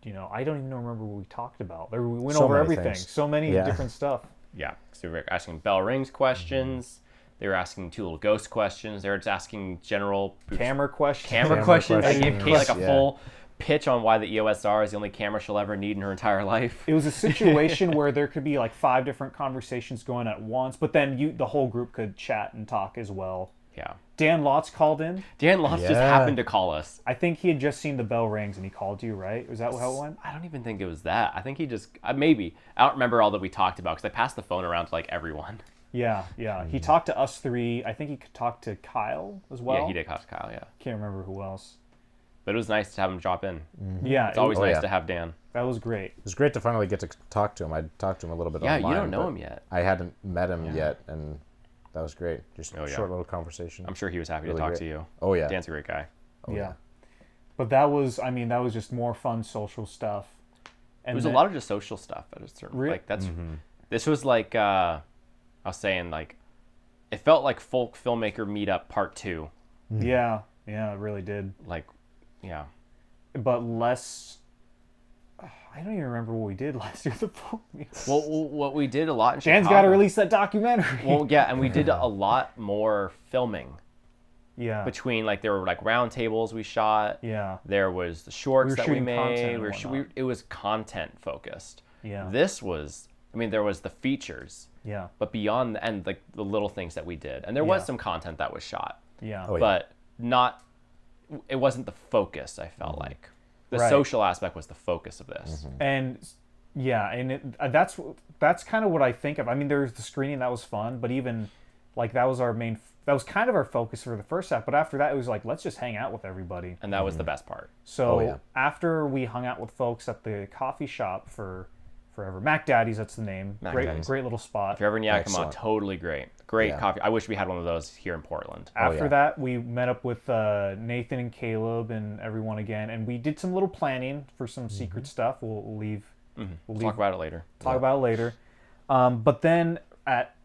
Speaker 3: I don't even remember what we talked about. We went
Speaker 2: So
Speaker 3: over
Speaker 2: many
Speaker 3: everything.
Speaker 2: things.
Speaker 3: So many
Speaker 2: Yeah.
Speaker 3: different stuff.
Speaker 1: Yeah, so they were asking bell rings questions. They were asking two little ghost questions. They were just asking general
Speaker 3: Camera questions.
Speaker 1: camera questions. I gave Kate like a
Speaker 2: Yeah.
Speaker 1: full pitch on why the EOS R is the only camera she'll ever need in her entire life.
Speaker 3: It was a situation where there could be like 5 different conversations going at once, but then the whole group could chat and talk as well.
Speaker 1: Yeah.
Speaker 3: Dan Lotz called in.
Speaker 1: Dan Lotz just
Speaker 2: Yeah.
Speaker 1: happened to call us.
Speaker 3: I think he had just seen the bell rings and he called you, right? Was that how it went?
Speaker 1: I don't even think it was that. I think he just maybe. I don't remember all that we talked about because I passed the phone around to like everyone.
Speaker 3: Yeah. He talked to us 3. I think he could talk to Kyle as well.
Speaker 1: Yeah, he did talk to Kyle. Yeah,
Speaker 3: Can't remember who else.
Speaker 1: but it was nice to have him drop in.
Speaker 3: Yeah,
Speaker 1: It's always
Speaker 2: Oh,
Speaker 1: nice
Speaker 2: yeah.
Speaker 1: to have Dan.
Speaker 3: that was great.
Speaker 2: It was great to finally get to talk to him. I talked to him a little bit
Speaker 1: Yeah,
Speaker 2: online.
Speaker 1: you don't know
Speaker 2: but
Speaker 1: him yet.
Speaker 2: I hadn't met him yet, and that was great. Just
Speaker 1: Oh,
Speaker 2: a
Speaker 1: yeah.
Speaker 2: short little conversation.
Speaker 1: I'm sure he was happy
Speaker 2: Really
Speaker 1: to talk
Speaker 2: great.
Speaker 1: to you.
Speaker 2: Oh, yeah.
Speaker 1: Dan's a great guy.
Speaker 3: Yeah. But that was just more fun social stuff. And
Speaker 1: It was a lot of just social stuff at a certain like that's this was like I was saying like it felt like folk filmmaker meetup part 2.
Speaker 3: Yeah, it really did.
Speaker 1: Like yeah.
Speaker 3: But less. I don't even remember what we did last year.
Speaker 1: Well, what we did a lot in
Speaker 3: Dan's
Speaker 1: Chicago.
Speaker 3: got to release that documentary.
Speaker 1: Well, yeah, and we did a lot more filming
Speaker 3: yeah.
Speaker 1: between like there were like round tables we shot.
Speaker 3: Yeah.
Speaker 1: There was the shorts
Speaker 3: We were
Speaker 1: that we
Speaker 3: shooting content
Speaker 1: made.
Speaker 3: and
Speaker 1: We were
Speaker 3: whatnot.
Speaker 1: it was content focused.
Speaker 3: Yeah.
Speaker 1: This was there was the features,
Speaker 3: Yeah.
Speaker 1: but beyond and like the little things that we did. And there was
Speaker 3: Yeah.
Speaker 1: some content that was shot.
Speaker 3: Yeah.
Speaker 2: Oh, yeah.
Speaker 1: But not it wasn't the focus, I felt like. The
Speaker 3: Right.
Speaker 1: social aspect was the focus of this.
Speaker 3: And yeah, and that's kind of what I think of. I mean, there's the screening that was fun, but even like that was kind of our focus for the first half. But after that, it was like let's just hang out with everybody.
Speaker 1: And that was the best part.
Speaker 3: So
Speaker 2: Oh, yeah.
Speaker 3: after we hung out with folks at the coffee shop for forever, Mac Daddy's, that's the name.
Speaker 1: Mac
Speaker 3: Great,
Speaker 1: Daddy's.
Speaker 3: great little spot.
Speaker 1: If you're ever in Yakima,
Speaker 2: Excellent.
Speaker 1: totally great. Great
Speaker 2: Yeah.
Speaker 1: coffee. I wish we had one of those here in Portland.
Speaker 3: After
Speaker 2: yeah.
Speaker 3: that, we met up with Nathan and Caleb and everyone again, and we did some little planning for some secret stuff. We'll leave. We'll
Speaker 1: Talk about it later.
Speaker 3: talk about it later. But then at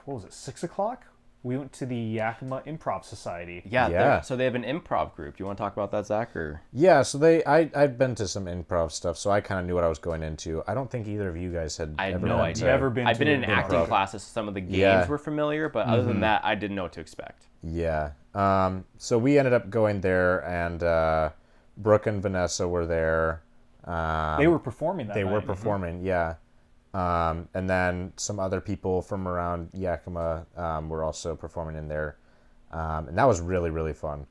Speaker 3: what was it, 6:00? We went to the Yakima Improv Society.
Speaker 1: Yeah,
Speaker 2: Yeah.
Speaker 1: so they have an improv group. Do you want to talk about that, Zach? Or
Speaker 2: Yeah, so I'd been to some improv stuff, so I kind of knew what I was going into. I don't think either of you guys had
Speaker 1: I had
Speaker 2: ever
Speaker 1: no
Speaker 2: been
Speaker 1: idea.
Speaker 2: to-
Speaker 3: Never been
Speaker 1: I've
Speaker 3: to
Speaker 1: been in
Speaker 3: an
Speaker 1: acting
Speaker 3: improv.
Speaker 1: classes. Some of the games
Speaker 2: Yeah.
Speaker 1: were familiar, but other than that, I didn't know what to expect.
Speaker 2: Yeah. So we ended up going there, and Brooke and Vanessa were there.
Speaker 3: They were performing that
Speaker 2: They
Speaker 3: night.
Speaker 2: were performing, yeah. And then some other people from around Yakima were also performing in there. And that was really, really fun.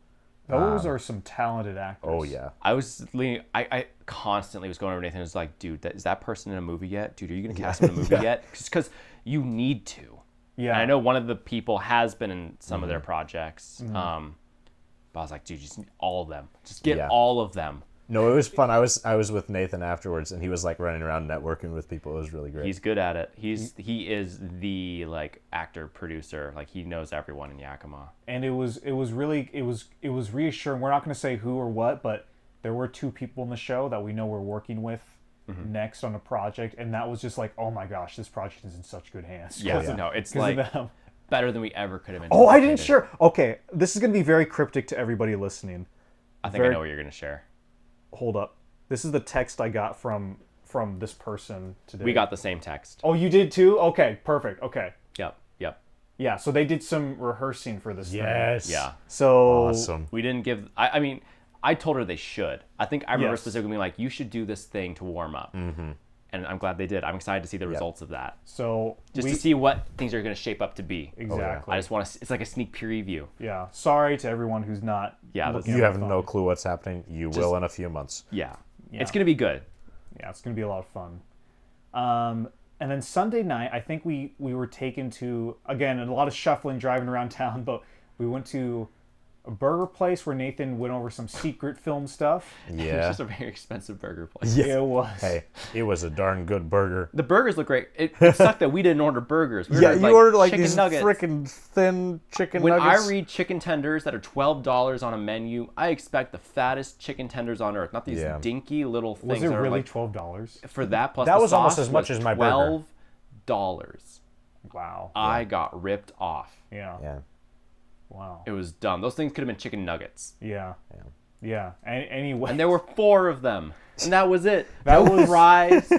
Speaker 3: Those are some talented actors.
Speaker 2: Oh, yeah.
Speaker 1: I was leaning, I constantly was going over to Nathan and was like, dude, is that person in a movie yet? Dude, are you going to cast him in a movie yet? Because you need to.
Speaker 3: Yeah.
Speaker 1: And I know one of the people has been in some of their projects. But I was like, dude, just all of them. Just get
Speaker 2: Yeah.
Speaker 1: all of them.
Speaker 2: No, it was fun. I was with Nathan afterwards, and he was like running around networking with people. It was really great.
Speaker 1: He's good at it. He is the like actor producer. Like he knows everyone in Yakima.
Speaker 3: And it was reassuring. We're not going to say who or what, but there were 2 people in the show that we know we're working with next on a project, and that was just like, oh my gosh, this project is in such good hands.
Speaker 1: Yeah,
Speaker 3: 'Cause of-
Speaker 1: no, it's
Speaker 3: 'cause of
Speaker 1: like
Speaker 3: them.
Speaker 1: better than we ever could have been.
Speaker 3: Oh, I didn't share. Okay, this is going to be very cryptic to everybody listening.
Speaker 1: I think I know what you're gonna share.
Speaker 3: Hold up. This is the text I got from this person today.
Speaker 1: We got the same text.
Speaker 3: Oh, you did too? Okay, perfect. Okay.
Speaker 1: Yep.
Speaker 3: Yeah, so they did some rehearsing for this thing.
Speaker 2: yes.
Speaker 1: Yeah.
Speaker 3: So
Speaker 2: Awesome.
Speaker 1: We didn't give. I mean, I told her they should. I think I remember
Speaker 3: Yes.
Speaker 1: specifically being like, you should do this thing to warm up. Mm-hmm. And I'm glad they did. I'm excited to see the results of that.
Speaker 3: So
Speaker 1: Just to see what things are going to shape up to be.
Speaker 3: exactly.
Speaker 1: I just want to. It's like a sneak preview.
Speaker 3: Yeah. Sorry to everyone who's not.
Speaker 1: Yeah,
Speaker 3: looking
Speaker 2: You
Speaker 3: at
Speaker 2: have
Speaker 3: my
Speaker 2: no
Speaker 3: phone.
Speaker 2: clue what's happening. You will in a few months.
Speaker 1: Yeah.
Speaker 3: Yeah.
Speaker 1: It's going to be good.
Speaker 3: Yeah, it's gonna be a lot of fun. And then Sunday night, I think we were taken to, again, a lot of shuffling, driving around town, but we went to a burger place where Nathan went over some secret film stuff.
Speaker 1: It's
Speaker 2: Yeah.
Speaker 1: just a very expensive burger place.
Speaker 3: It was.
Speaker 2: Hey, it was a darn good burger.
Speaker 1: The burgers look great. It sucked that we didn't order burgers. We
Speaker 2: Yeah, you ordered like
Speaker 1: chicken
Speaker 2: these
Speaker 1: nuggets.
Speaker 2: freaking thin chicken
Speaker 1: When
Speaker 2: nuggets.
Speaker 1: I read chicken tenders that are $12 on a menu, I expect the fattest chicken tenders on earth, not these
Speaker 2: Yeah.
Speaker 1: dinky little things.
Speaker 3: Was it
Speaker 1: that are
Speaker 3: really
Speaker 1: like,
Speaker 3: $12?
Speaker 1: for that plus
Speaker 2: That
Speaker 1: the
Speaker 2: was almost
Speaker 1: sauce
Speaker 2: as much
Speaker 1: was
Speaker 2: as my burger.
Speaker 1: $12.
Speaker 3: Wow.
Speaker 1: I got ripped off.
Speaker 3: Yeah.
Speaker 2: Yeah.
Speaker 3: Wow.
Speaker 1: It was dumb. Those things could have been chicken nuggets.
Speaker 3: Yeah. Yeah. Anyway.
Speaker 1: And there were 4 of them. And that was it.
Speaker 3: That
Speaker 1: No
Speaker 3: was-
Speaker 1: fries.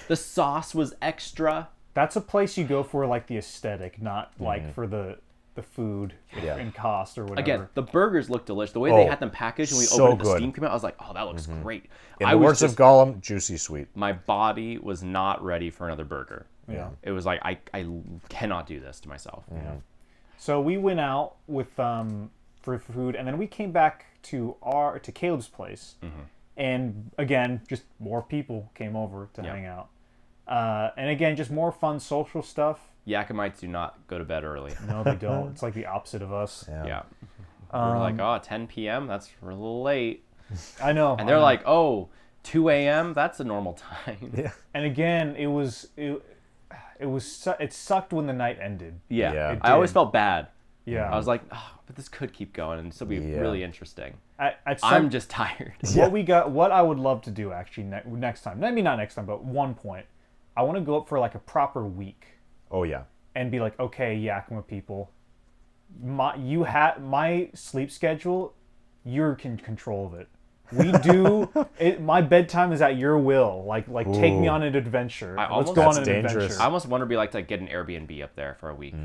Speaker 1: The sauce was extra.
Speaker 3: That's a place you go for like the aesthetic, not like for the food
Speaker 2: Yeah.
Speaker 3: and cost or whatever.
Speaker 1: Again, the burgers looked delicious. The way they
Speaker 2: Oh,
Speaker 1: had them packaged and we
Speaker 2: so
Speaker 1: opened it, the
Speaker 2: good.
Speaker 1: steam came out, I was like, oh, that looks great.
Speaker 2: In
Speaker 1: I
Speaker 2: the
Speaker 1: was
Speaker 2: words
Speaker 1: just,
Speaker 2: of Gollum, juicy sweet.
Speaker 1: my body was not ready for another burger.
Speaker 3: Yeah.
Speaker 1: It was like, I cannot do this to myself.
Speaker 3: So we went out with for food, and then we came back to Caleb's place, and again, just more people came over to hang out, and again, just more fun social stuff.
Speaker 1: Yakiamites do not go to bed early.
Speaker 3: No, they don't. It's like the opposite of us.
Speaker 1: Yeah. We're like, oh, 10 p.m.? That's a little late.
Speaker 3: I know.
Speaker 1: And they're like, oh, 2 a.m.? That's a normal time.
Speaker 2: Yeah.
Speaker 3: and again, it sucked when the night ended.
Speaker 1: Yeah.
Speaker 2: Yeah.
Speaker 1: I always
Speaker 3: did.
Speaker 1: felt bad.
Speaker 3: Yeah.
Speaker 1: I was like, oh, but this could keep going and still be
Speaker 2: Yeah.
Speaker 1: really interesting.
Speaker 3: At
Speaker 1: I'm
Speaker 3: some,
Speaker 1: just tired.
Speaker 3: what I would love to do actually next time. Maybe not next time, but one point, I want to go up for like a proper week
Speaker 2: Oh, yeah.
Speaker 3: and be like, okay, Yakima people, my sleep schedule, you're in control of it. We do it. My bedtime is at your will. Like take me
Speaker 2: Ooh.
Speaker 3: on an adventure. Let's
Speaker 1: almost-
Speaker 3: go on
Speaker 2: That's
Speaker 3: an
Speaker 2: dangerous.
Speaker 3: adventure.
Speaker 1: I almost wonder what it'd be like to get an Airbnb up there for a week.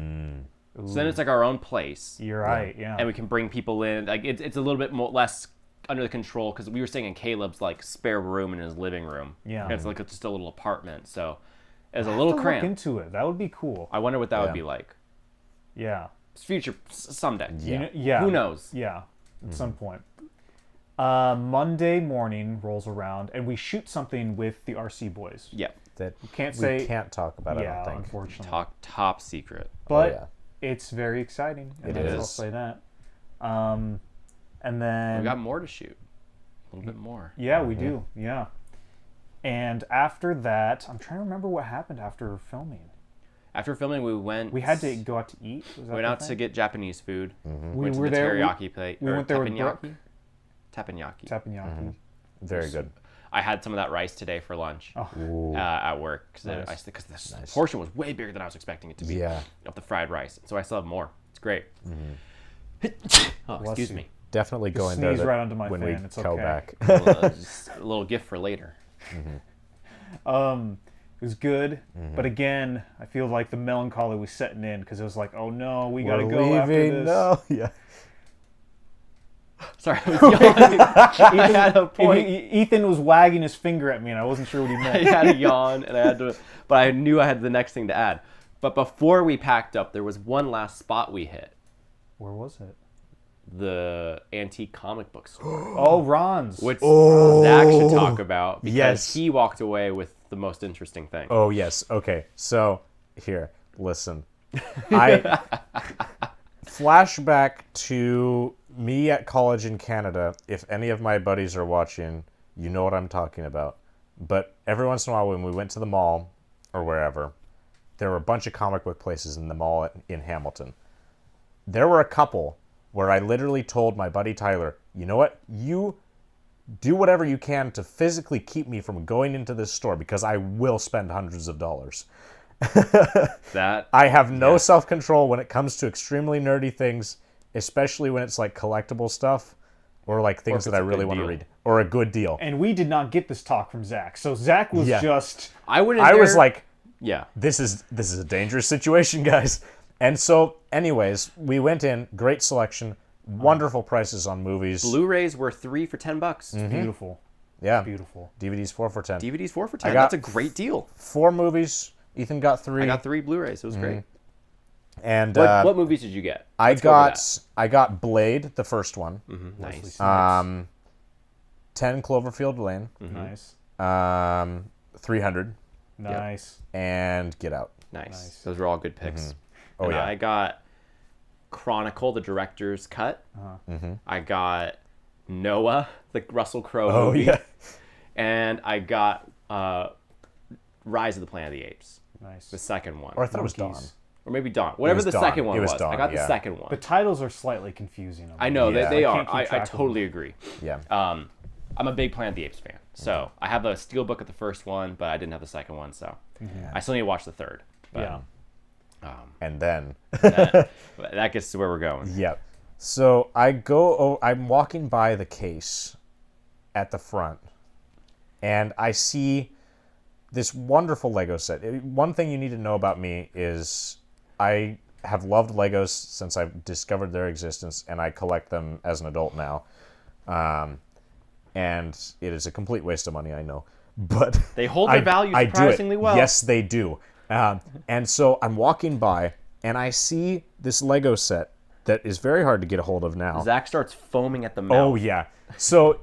Speaker 1: So then it's like our own place.
Speaker 3: You're right. Yeah.
Speaker 1: And we can bring people in. Like it's a little bit less under the control because we were staying in Caleb's like spare room in his living room.
Speaker 3: Yeah.
Speaker 1: And it's like just a little apartment. So it was a
Speaker 3: I'll
Speaker 1: little
Speaker 3: have to
Speaker 1: cramped.
Speaker 3: look into it. That would be cool.
Speaker 1: I wonder what that
Speaker 2: Yeah.
Speaker 1: would be like.
Speaker 3: Yeah.
Speaker 1: Future someday.
Speaker 2: Yeah.
Speaker 3: Yeah.
Speaker 1: Who knows?
Speaker 3: Yeah. At some point. Monday morning rolls around and we shoot something with the RC boys.
Speaker 1: Yeah.
Speaker 2: That
Speaker 3: Can't
Speaker 2: we
Speaker 3: say.
Speaker 2: can't talk about, I
Speaker 3: Yeah,
Speaker 2: don't think.
Speaker 3: unfortunately.
Speaker 1: Top secret.
Speaker 3: But
Speaker 2: yeah.
Speaker 3: it's very exciting.
Speaker 2: It
Speaker 3: I'll
Speaker 2: is.
Speaker 3: say that. And then
Speaker 1: We got more to shoot. A little bit more.
Speaker 3: yeah, we do. Yeah. And after that, I'm trying to remember what happened after filming.
Speaker 1: After filming,
Speaker 3: We had to go out to eat. Was that
Speaker 1: went
Speaker 3: the
Speaker 1: out
Speaker 3: thing?
Speaker 1: to get Japanese food.
Speaker 3: We
Speaker 1: Went to
Speaker 3: were
Speaker 1: the
Speaker 3: there.
Speaker 1: teriyaki plate.
Speaker 3: we
Speaker 1: or
Speaker 3: went there with Brooke.
Speaker 1: Teppanyaki.
Speaker 3: Teppanyaki.
Speaker 2: Very good.
Speaker 1: I had some of that rice today for lunch
Speaker 2: Ooh.
Speaker 1: at work because
Speaker 3: Nice.
Speaker 1: the portion was way bigger than I was expecting it to be.
Speaker 2: Yeah.
Speaker 1: Of the fried rice, so I still have more. It's great. Oh,
Speaker 3: Bless
Speaker 1: excuse
Speaker 3: you.
Speaker 1: me.
Speaker 2: Definitely go in there
Speaker 3: sneeze right onto my
Speaker 2: when
Speaker 3: fan,
Speaker 2: we
Speaker 3: it's
Speaker 2: go
Speaker 3: okay.
Speaker 2: back.
Speaker 1: Just a little gift for later.
Speaker 3: It was good, but again, I feel like the melancholy was setting in because it was like, oh no, we gotta
Speaker 2: We're
Speaker 3: go after
Speaker 2: leaving.
Speaker 3: this.
Speaker 2: No. Yeah.
Speaker 1: Sorry, I was yawning. I had a point.
Speaker 3: Ethan was wagging his finger at me, and I wasn't sure what he
Speaker 1: I
Speaker 3: meant.
Speaker 1: had a yawn, and I had to, but I knew I had the next thing to add. But before we packed up, there was one last spot we hit:
Speaker 3: Where was it?
Speaker 1: the antique comic book store,
Speaker 3: Oh, Ron's.
Speaker 1: which Zach should talk about because
Speaker 2: Yes.
Speaker 1: he walked away with the most interesting thing.
Speaker 2: Oh, yes. Okay. So, here, listen. I flashback to me at college in Canada. If any of my buddies are watching, you know what I'm talking about. But every once in a while when we went to the mall or wherever, there were a bunch of comic book places in the mall in Hamilton. There were a couple where I literally told my buddy Tyler, you know what? You do whatever you can to physically keep me from going into this store because I will spend hundreds of dollars.
Speaker 1: That
Speaker 2: I have no self-control when it comes to extremely nerdy things, especially when it's like collectible stuff or like things
Speaker 1: if
Speaker 2: that I
Speaker 1: it's a
Speaker 2: really
Speaker 1: good
Speaker 2: want to
Speaker 1: deal.
Speaker 2: read or a good deal.
Speaker 3: And we did not get this talk from Zach. So Zach was
Speaker 2: Yeah.
Speaker 3: just...
Speaker 1: I went in
Speaker 2: I was
Speaker 1: there-
Speaker 2: like,
Speaker 1: yeah.
Speaker 2: this is a dangerous situation, guys. And so, anyways, we went in, great selection, wonderful prices on movies.
Speaker 1: Blu-rays were $3 for $10.
Speaker 3: Beautiful.
Speaker 2: Yeah.
Speaker 3: Beautiful.
Speaker 2: DVDs 4 for 10.
Speaker 1: DVDs 4 for 10.
Speaker 2: got-
Speaker 1: That's a great deal.
Speaker 2: 4 movies. Ethan got 3.
Speaker 1: I got 3 Blu-rays. It was great.
Speaker 2: And
Speaker 1: What movies did you get?
Speaker 2: I
Speaker 1: Let's go over
Speaker 2: I got Blade, the first one.
Speaker 1: Nice.
Speaker 2: 10 Cloverfield Lane.
Speaker 3: Nice.
Speaker 2: 300
Speaker 3: Nice.
Speaker 2: and Get Out.
Speaker 1: Nice. Those were all good picks.
Speaker 2: Oh,
Speaker 1: And
Speaker 2: yeah.
Speaker 1: I got Chronicle, the director's cut. I got Noah, the Russell Crowe
Speaker 2: Oh
Speaker 1: movie.
Speaker 2: yeah.
Speaker 1: And I got Rise of the Planet of the Apes,
Speaker 3: Nice.
Speaker 1: the second one.
Speaker 2: Or I thought it was Dawn.
Speaker 3: Monkeys.
Speaker 1: Or maybe Dawn. Whatever
Speaker 2: was
Speaker 1: the
Speaker 2: Dawn.
Speaker 1: second one
Speaker 2: It was
Speaker 1: I
Speaker 2: Dawn,
Speaker 1: got the
Speaker 2: yeah.
Speaker 1: second one.
Speaker 3: The titles are slightly confusing.
Speaker 1: I know,
Speaker 2: Yeah.
Speaker 1: they
Speaker 3: I
Speaker 1: are.
Speaker 3: can't keep
Speaker 1: I
Speaker 3: track of them.
Speaker 1: totally agree.
Speaker 2: Yeah.
Speaker 1: I'm a big Planet of the Apes fan. So I have a steelbook of the first one, but I didn't have the second one. So I still need to watch the third. But
Speaker 3: Yeah.
Speaker 2: And then
Speaker 1: that gets to where we're going.
Speaker 2: yeah. So I'm walking by the case at the front, and I see this wonderful Lego set. One thing you need to know about me is I have loved Legos since I've discovered their existence, and I collect them as an adult now. And it is a complete waste of money, I know. But
Speaker 1: They hold their value
Speaker 2: I do it.
Speaker 1: surprisingly well.
Speaker 2: Yes, they do. And so I'm walking by, and I see this Lego set that is very hard to get a hold of now.
Speaker 1: Zach starts foaming at the mouth.
Speaker 2: Oh, yeah. So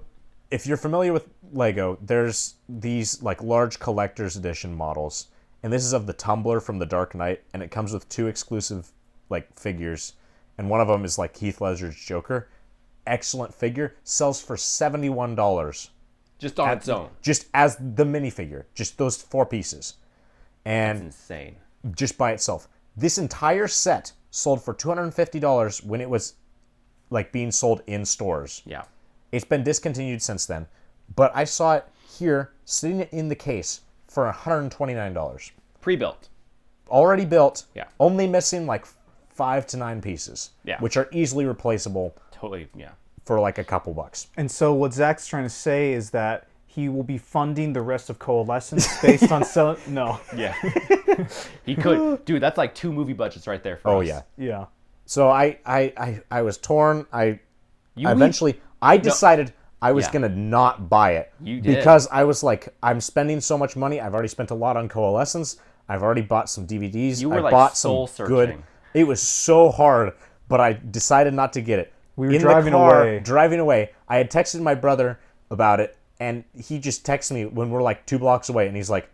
Speaker 2: if you're familiar with Lego, there's these like large collector's edition models. And this is of the Tumbler from The Dark Knight, and it comes with 2 exclusive like figures. And one of them is like Heath Ledger's Joker. Excellent figure. Sells for $71.
Speaker 1: Just on its own.
Speaker 2: Just as the minifigure. Just those 4 pieces.
Speaker 1: That's
Speaker 2: And
Speaker 1: insane.
Speaker 2: just by itself. This entire set sold for $250 when it was like being sold in stores.
Speaker 1: Yeah.
Speaker 2: It's been discontinued since then, but I saw it here sitting in the case for $129.
Speaker 1: Pre-built.
Speaker 2: Already built,
Speaker 1: Yeah.
Speaker 2: only missing like 5 to 9 pieces,
Speaker 1: Yeah.
Speaker 2: which are easily replaceable
Speaker 1: Totally, yeah.
Speaker 2: for like a couple bucks.
Speaker 3: And so what Zach's trying to say is that he will be funding the rest of Coalescence based on selling. No.
Speaker 1: Yeah. He could. Dude, that's like 2 movie budgets right there for
Speaker 2: Oh
Speaker 1: us.
Speaker 2: yeah.
Speaker 3: Yeah.
Speaker 2: So I was torn. I
Speaker 1: You
Speaker 2: eventually I decided I was
Speaker 1: Yeah.
Speaker 2: gonna not buy it.
Speaker 1: You did.
Speaker 2: Because I was like, I'm spending so much money. I've already spent a lot on Coalescence. I've already bought some DVDs.
Speaker 1: You were,
Speaker 2: I
Speaker 1: like,
Speaker 2: bought
Speaker 1: soul
Speaker 2: some good.
Speaker 1: searching.
Speaker 2: It was so hard, but I decided not to get it.
Speaker 3: We were
Speaker 2: In
Speaker 3: driving
Speaker 2: the car,
Speaker 3: away.
Speaker 2: Driving away. I had texted my brother about it, and he just texted me when we're like 2 blocks away, and he's like,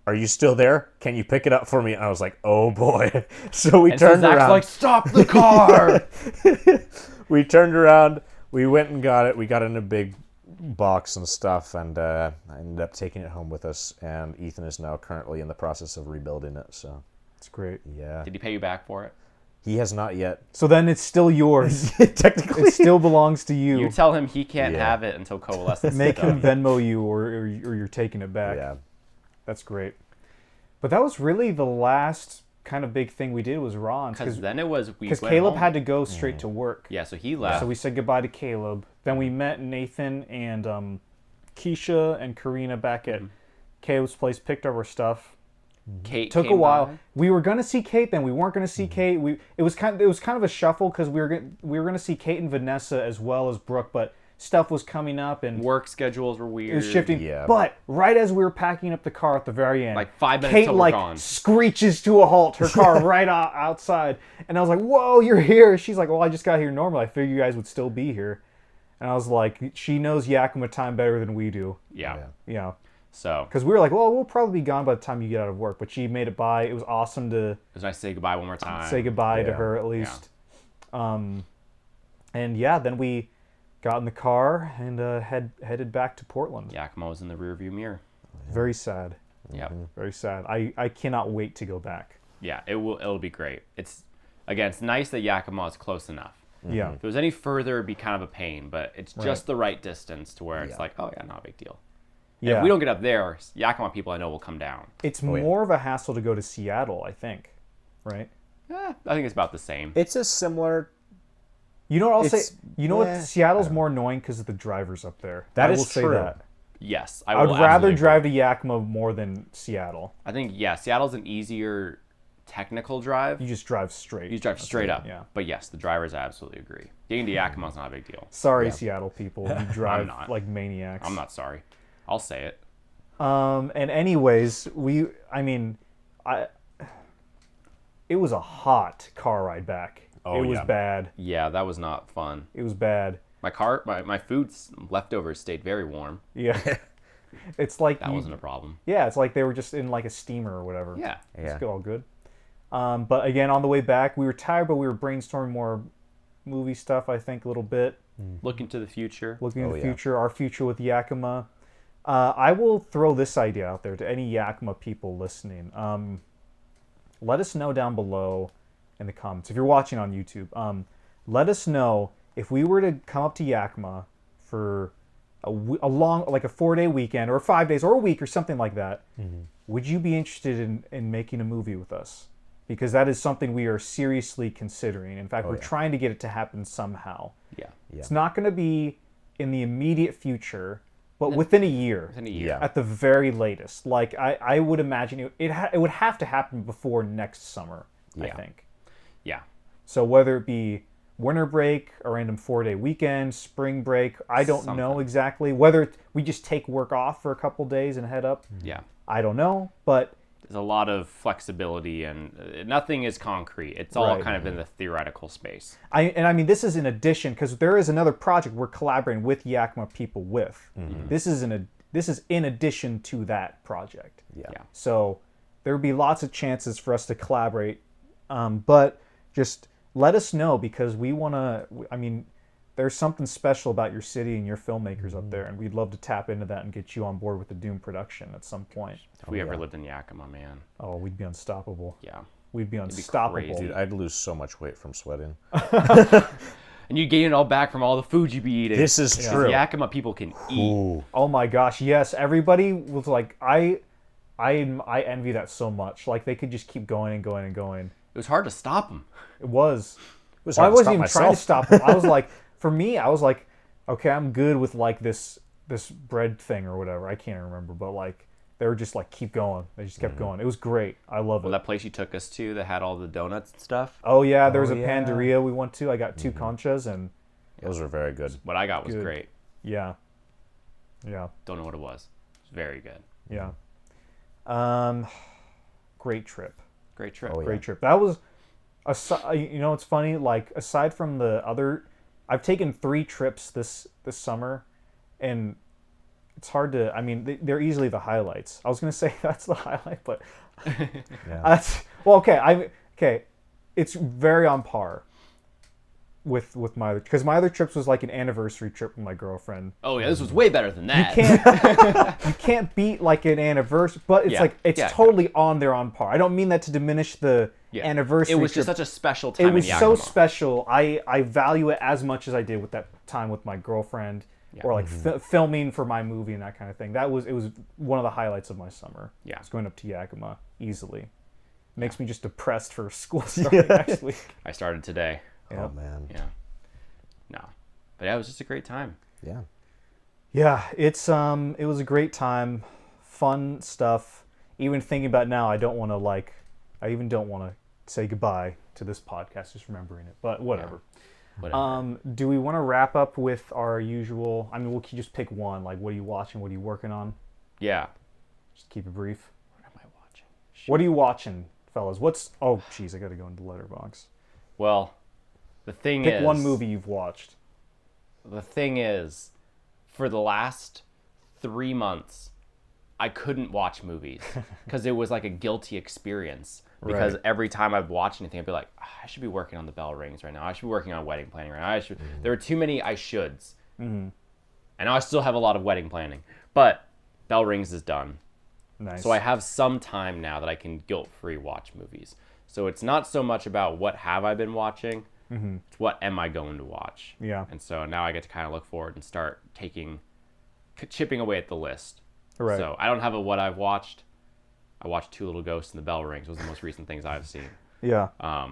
Speaker 2: "Are you still there? Can you pick it up for me?" And I was like, "Oh boy!" So we
Speaker 1: And so
Speaker 2: turned
Speaker 1: Zach's
Speaker 2: around.
Speaker 1: like, stop the car!
Speaker 2: We turned around. We went and got it. We got it in a big box and stuff, and I ended up taking it home with us. And Ethan is now currently in the process of rebuilding it. So
Speaker 3: It's great.
Speaker 2: yeah,
Speaker 1: Did he pay you back for it?
Speaker 2: he has not yet.
Speaker 3: So then it's still yours.
Speaker 2: Technically,
Speaker 3: It still belongs to you.
Speaker 1: You tell him he can't
Speaker 2: Yeah.
Speaker 1: have it until Coalescence.
Speaker 3: Make
Speaker 1: is
Speaker 3: him
Speaker 1: done.
Speaker 3: Venmo you, or you're taking it back.
Speaker 2: yeah.
Speaker 3: That's great. But that was really the last kind of big thing we did was Ron's.
Speaker 1: Because then it was we
Speaker 3: Because
Speaker 1: went
Speaker 3: Caleb
Speaker 1: home.
Speaker 3: had to go straight to work.
Speaker 1: Yeah, so he left.
Speaker 3: So we said goodbye to Caleb. Then we met Nathan and Keisha and Karina back at Caleb's place, picked up our stuff.
Speaker 1: Kate
Speaker 3: Took a
Speaker 1: came
Speaker 3: while.
Speaker 1: by.
Speaker 3: We were gonna see Kate, then we weren't gonna see Kate. It was kind of a shuffle because we were gonna see Kate and Vanessa as well as Brooke, but stuff was coming up and
Speaker 1: Work schedules were weird.
Speaker 3: it was shifting.
Speaker 2: Yeah.
Speaker 3: But right as we were packing up the car at the very end,
Speaker 1: Like 5 minutes
Speaker 3: Kate
Speaker 1: till we're
Speaker 3: like
Speaker 1: gone.
Speaker 3: screeches to a halt, her car right outside, and I was like, "Whoa, you're here!" She's like, "Well, I just got here normal. I figured you guys would still be here." And I was like, "She knows Yakima time better than we do."
Speaker 1: Yeah.
Speaker 3: Yeah.
Speaker 1: So
Speaker 3: Because we were like, well, we'll probably be gone by the time you get out of work. But she made it by. It was awesome to
Speaker 1: it was nice to say goodbye one more time.
Speaker 3: say goodbye to
Speaker 2: Yeah.
Speaker 3: her at least. And yeah, then we got in the car and headed back to Portland.
Speaker 1: Yakima was in the rearview mirror.
Speaker 3: Very sad.
Speaker 1: Yep.
Speaker 3: Very sad. I cannot wait to go back.
Speaker 1: Yeah, it'll be great. It's nice that Yakima is close enough.
Speaker 3: Yeah.
Speaker 1: If it was any further, it'd be kind of a pain, but it's just
Speaker 3: Right.
Speaker 1: the right distance to where it's
Speaker 2: Yeah.
Speaker 1: like, oh yeah, not a big deal. And
Speaker 3: Yeah.
Speaker 1: if we don't get up there, Yakima people I know will come down.
Speaker 3: It's
Speaker 2: yeah.
Speaker 3: more of a hassle to go to Seattle, I think. Right?
Speaker 1: I think it's about the same.
Speaker 2: It's a similar.
Speaker 3: You know what I'll say?
Speaker 2: It's-
Speaker 3: You know what?
Speaker 2: yeah,
Speaker 3: Seattle's more annoying because of the drivers up there.
Speaker 2: That
Speaker 3: I
Speaker 2: is
Speaker 3: will say
Speaker 2: true.
Speaker 3: that.
Speaker 1: Yes,
Speaker 3: I
Speaker 1: will
Speaker 3: would rather
Speaker 1: absolutely
Speaker 3: drive to Yakima more than Seattle.
Speaker 1: agree. I think Seattle's an easier technical drive.
Speaker 3: You just drive straight.
Speaker 1: You drive straight up.
Speaker 3: Yeah.
Speaker 1: But yes, the drivers I absolutely agree. Getting to Yakima is not a big deal.
Speaker 3: Sorry, Seattle people. You drive
Speaker 1: not.
Speaker 3: like maniacs.
Speaker 1: I'm not sorry. I'll say it.
Speaker 3: And anyways, it was a hot car ride back.
Speaker 2: Oh,
Speaker 3: it was
Speaker 2: yeah.
Speaker 3: bad.
Speaker 1: Yeah, that was not fun.
Speaker 3: It was bad.
Speaker 1: My food's leftovers stayed very warm.
Speaker 3: Yeah. It's like
Speaker 1: That wasn't a problem.
Speaker 3: yeah, it's like they were just in like a steamer or whatever.
Speaker 1: Yeah.
Speaker 2: Yeah.
Speaker 3: It's all good. But again, on the way back, we were tired, but we were brainstorming more movie stuff. I think a little bit,
Speaker 1: Looking to the future.
Speaker 3: looking at the
Speaker 2: yeah.
Speaker 3: future, our future with Yakima. I will throw this idea out there to any Yakima people listening. Let us know down below in the comments if you're watching on YouTube. Let us know if we were to come up to Yakima for a long, like a 4-day weekend or 5 days or a week or something like that. Would you be interested in making a movie with us? because that is something we are seriously considering. In fact, we're
Speaker 2: yeah.
Speaker 3: trying to get it to happen somehow.
Speaker 1: Yeah.
Speaker 3: It's not going to be in the immediate future, but within a year.
Speaker 1: Within a year.
Speaker 2: Yeah.
Speaker 3: At the very latest. Like, I would imagine it would have to happen before next summer, I
Speaker 2: Yeah.
Speaker 3: think.
Speaker 1: Yeah.
Speaker 3: So whether it be winter break, a random 4-day weekend, spring break, I don't know
Speaker 1: Something.
Speaker 3: exactly. Whether we just take work off for a couple days and head up,
Speaker 1: Yeah.
Speaker 3: I don't know. But
Speaker 1: There's a lot of flexibility, and nothing is concrete. It's all
Speaker 3: Right.
Speaker 1: kind of in the theoretical space.
Speaker 3: I mean, this is in addition, because there is another project we're collaborating with Yakima people with. This is in addition to that project.
Speaker 2: Yeah.
Speaker 1: Yeah.
Speaker 3: So there would be lots of chances for us to collaborate, but just let us know, because we want to. I mean, there's something special about your city and your filmmakers up there, and we'd love to tap into that and get you on board with the Doom production at some point.
Speaker 1: If we ever lived in Yakima, man.
Speaker 3: Oh, we'd be unstoppable.
Speaker 1: Yeah.
Speaker 3: We'd be unstoppable.
Speaker 1: crazy.
Speaker 2: Dude, I'd lose so much weight from sweating.
Speaker 1: And you gain it all back from all the food you be eating.
Speaker 2: This is true.
Speaker 1: Yakima people can eat.
Speaker 2: Ooh.
Speaker 3: Oh my gosh, yes! Everybody was like, I envy that so much. Like, they could just keep going and going and going.
Speaker 1: It was hard to stop them.
Speaker 3: It was.
Speaker 2: It was
Speaker 3: Well, I
Speaker 2: hard to
Speaker 3: wasn't
Speaker 2: stop
Speaker 3: even trying to
Speaker 2: myself.
Speaker 3: stop them. I was like, for me, I was like, okay, I'm good with like this bread thing or whatever. I can't remember, but like they were just like, keep going. They just kept going. It was great. I love it.
Speaker 1: Well, that place you took us to that had all the donuts and stuff,
Speaker 3: Oh yeah, there was a
Speaker 2: yeah.
Speaker 3: Pandaria we went to. I got 2 conchas, and
Speaker 2: Those are very good.
Speaker 1: what I got was
Speaker 3: Good.
Speaker 1: great.
Speaker 3: yeah,
Speaker 1: Don't know what it was. It was very good.
Speaker 3: yeah. Great trip.
Speaker 1: Great trip.
Speaker 2: Oh, yeah.
Speaker 3: Great trip. That was, you know, it's funny. Like, aside from the other, I've taken 3 trips this summer, and it's hard to. I mean, they're easily the highlights. I was gonna say that's the highlight, but
Speaker 2: Yeah.
Speaker 3: that's well. Okay. It's very on par with my other, because my other trips was like an anniversary trip with my girlfriend.
Speaker 1: Oh yeah, this was way better than that.
Speaker 3: You can't beat like an anniversary, but it's
Speaker 1: Yeah.
Speaker 3: like it's
Speaker 1: Yeah.
Speaker 3: totally on there on par. I don't mean that to diminish the
Speaker 1: Yeah.
Speaker 3: anniversary.
Speaker 1: It was
Speaker 3: trip.
Speaker 1: just such a special time.
Speaker 3: It was
Speaker 1: in
Speaker 3: so
Speaker 1: Yakima.
Speaker 3: special. I value it as much as I did with that time with my girlfriend, or like filming for my movie and that kind of thing. It was one of the highlights of my summer.
Speaker 1: Yeah.
Speaker 3: It's going up to Yakima easily. Makes me just depressed for school starting next week.
Speaker 1: I started today.
Speaker 2: Oh man.
Speaker 1: Yeah. No. But yeah, it was just a great time.
Speaker 2: Yeah.
Speaker 3: Yeah, it was a great time, fun stuff. Even thinking about it now, I even don't want to say goodbye to this podcast, just remembering it. But whatever.
Speaker 1: Whatever.
Speaker 3: Do we want to wrap up with our usual? I mean, we'll just pick one. Like, what are you watching? What are you working on?
Speaker 1: Yeah.
Speaker 3: Just keep it brief.
Speaker 1: What am I watching?
Speaker 3: What are you watching, fellas? Oh, jeez, I got to go into Letterboxd.
Speaker 1: Well, the thing
Speaker 3: Pick
Speaker 1: is,
Speaker 3: one movie you've watched.
Speaker 1: The thing is, for the last 3 months, I couldn't watch movies because it was like a guilty experience. Because
Speaker 3: Right.
Speaker 1: every time I'd watch anything, I'd be like, I should be working on the bell rings right now. I should be working on wedding planning right now. There were too many I shoulds. Mm-hmm. And now I still have a lot of wedding planning. But bell rings is done.
Speaker 3: Nice.
Speaker 1: So I have some time now that I can guilt-free watch movies. So it's not so much about what have I been watching, it's what am I going to watch.
Speaker 3: Yeah.
Speaker 1: And so now I get to kind of look forward and start chipping away at the list.
Speaker 3: Right.
Speaker 1: So I don't have a what I've watched. I watched Two Little Ghosts and The Bell Rings was the most recent things I've seen.
Speaker 3: Yeah.
Speaker 1: But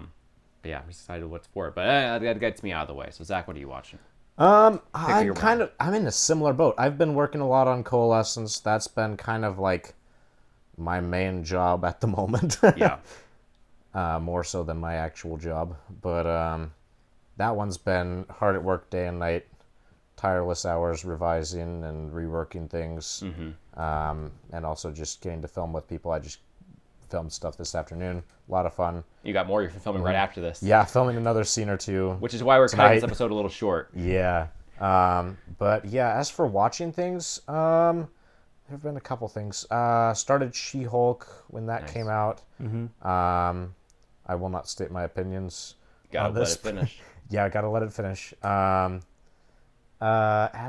Speaker 1: yeah, I'm excited what's for it. But that gets me out of the way. So Zach, what are you watching?
Speaker 2: I'm
Speaker 1: your
Speaker 2: I'm in a similar boat. I've been working a lot on Coalescence. That's been kind of like my main job at the moment.
Speaker 1: Yeah.
Speaker 2: More so than my actual job. But that one's been hard at work day and night, tireless hours revising and reworking things, and also just getting to film with people. I just filmed stuff this afternoon. A lot of fun.
Speaker 1: You got more you're filming right after this.
Speaker 2: Yeah, filming another scene or two.
Speaker 1: Which is why we're cutting this
Speaker 2: Tonight.
Speaker 1: episode a little short.
Speaker 2: Yeah. But yeah, as for watching things, there have been a couple things. Started She-Hulk when that came out. I will not state my opinions.
Speaker 1: Gotta
Speaker 2: on
Speaker 1: let
Speaker 2: this.
Speaker 1: it finish.
Speaker 2: Yeah, I gotta let it finish. As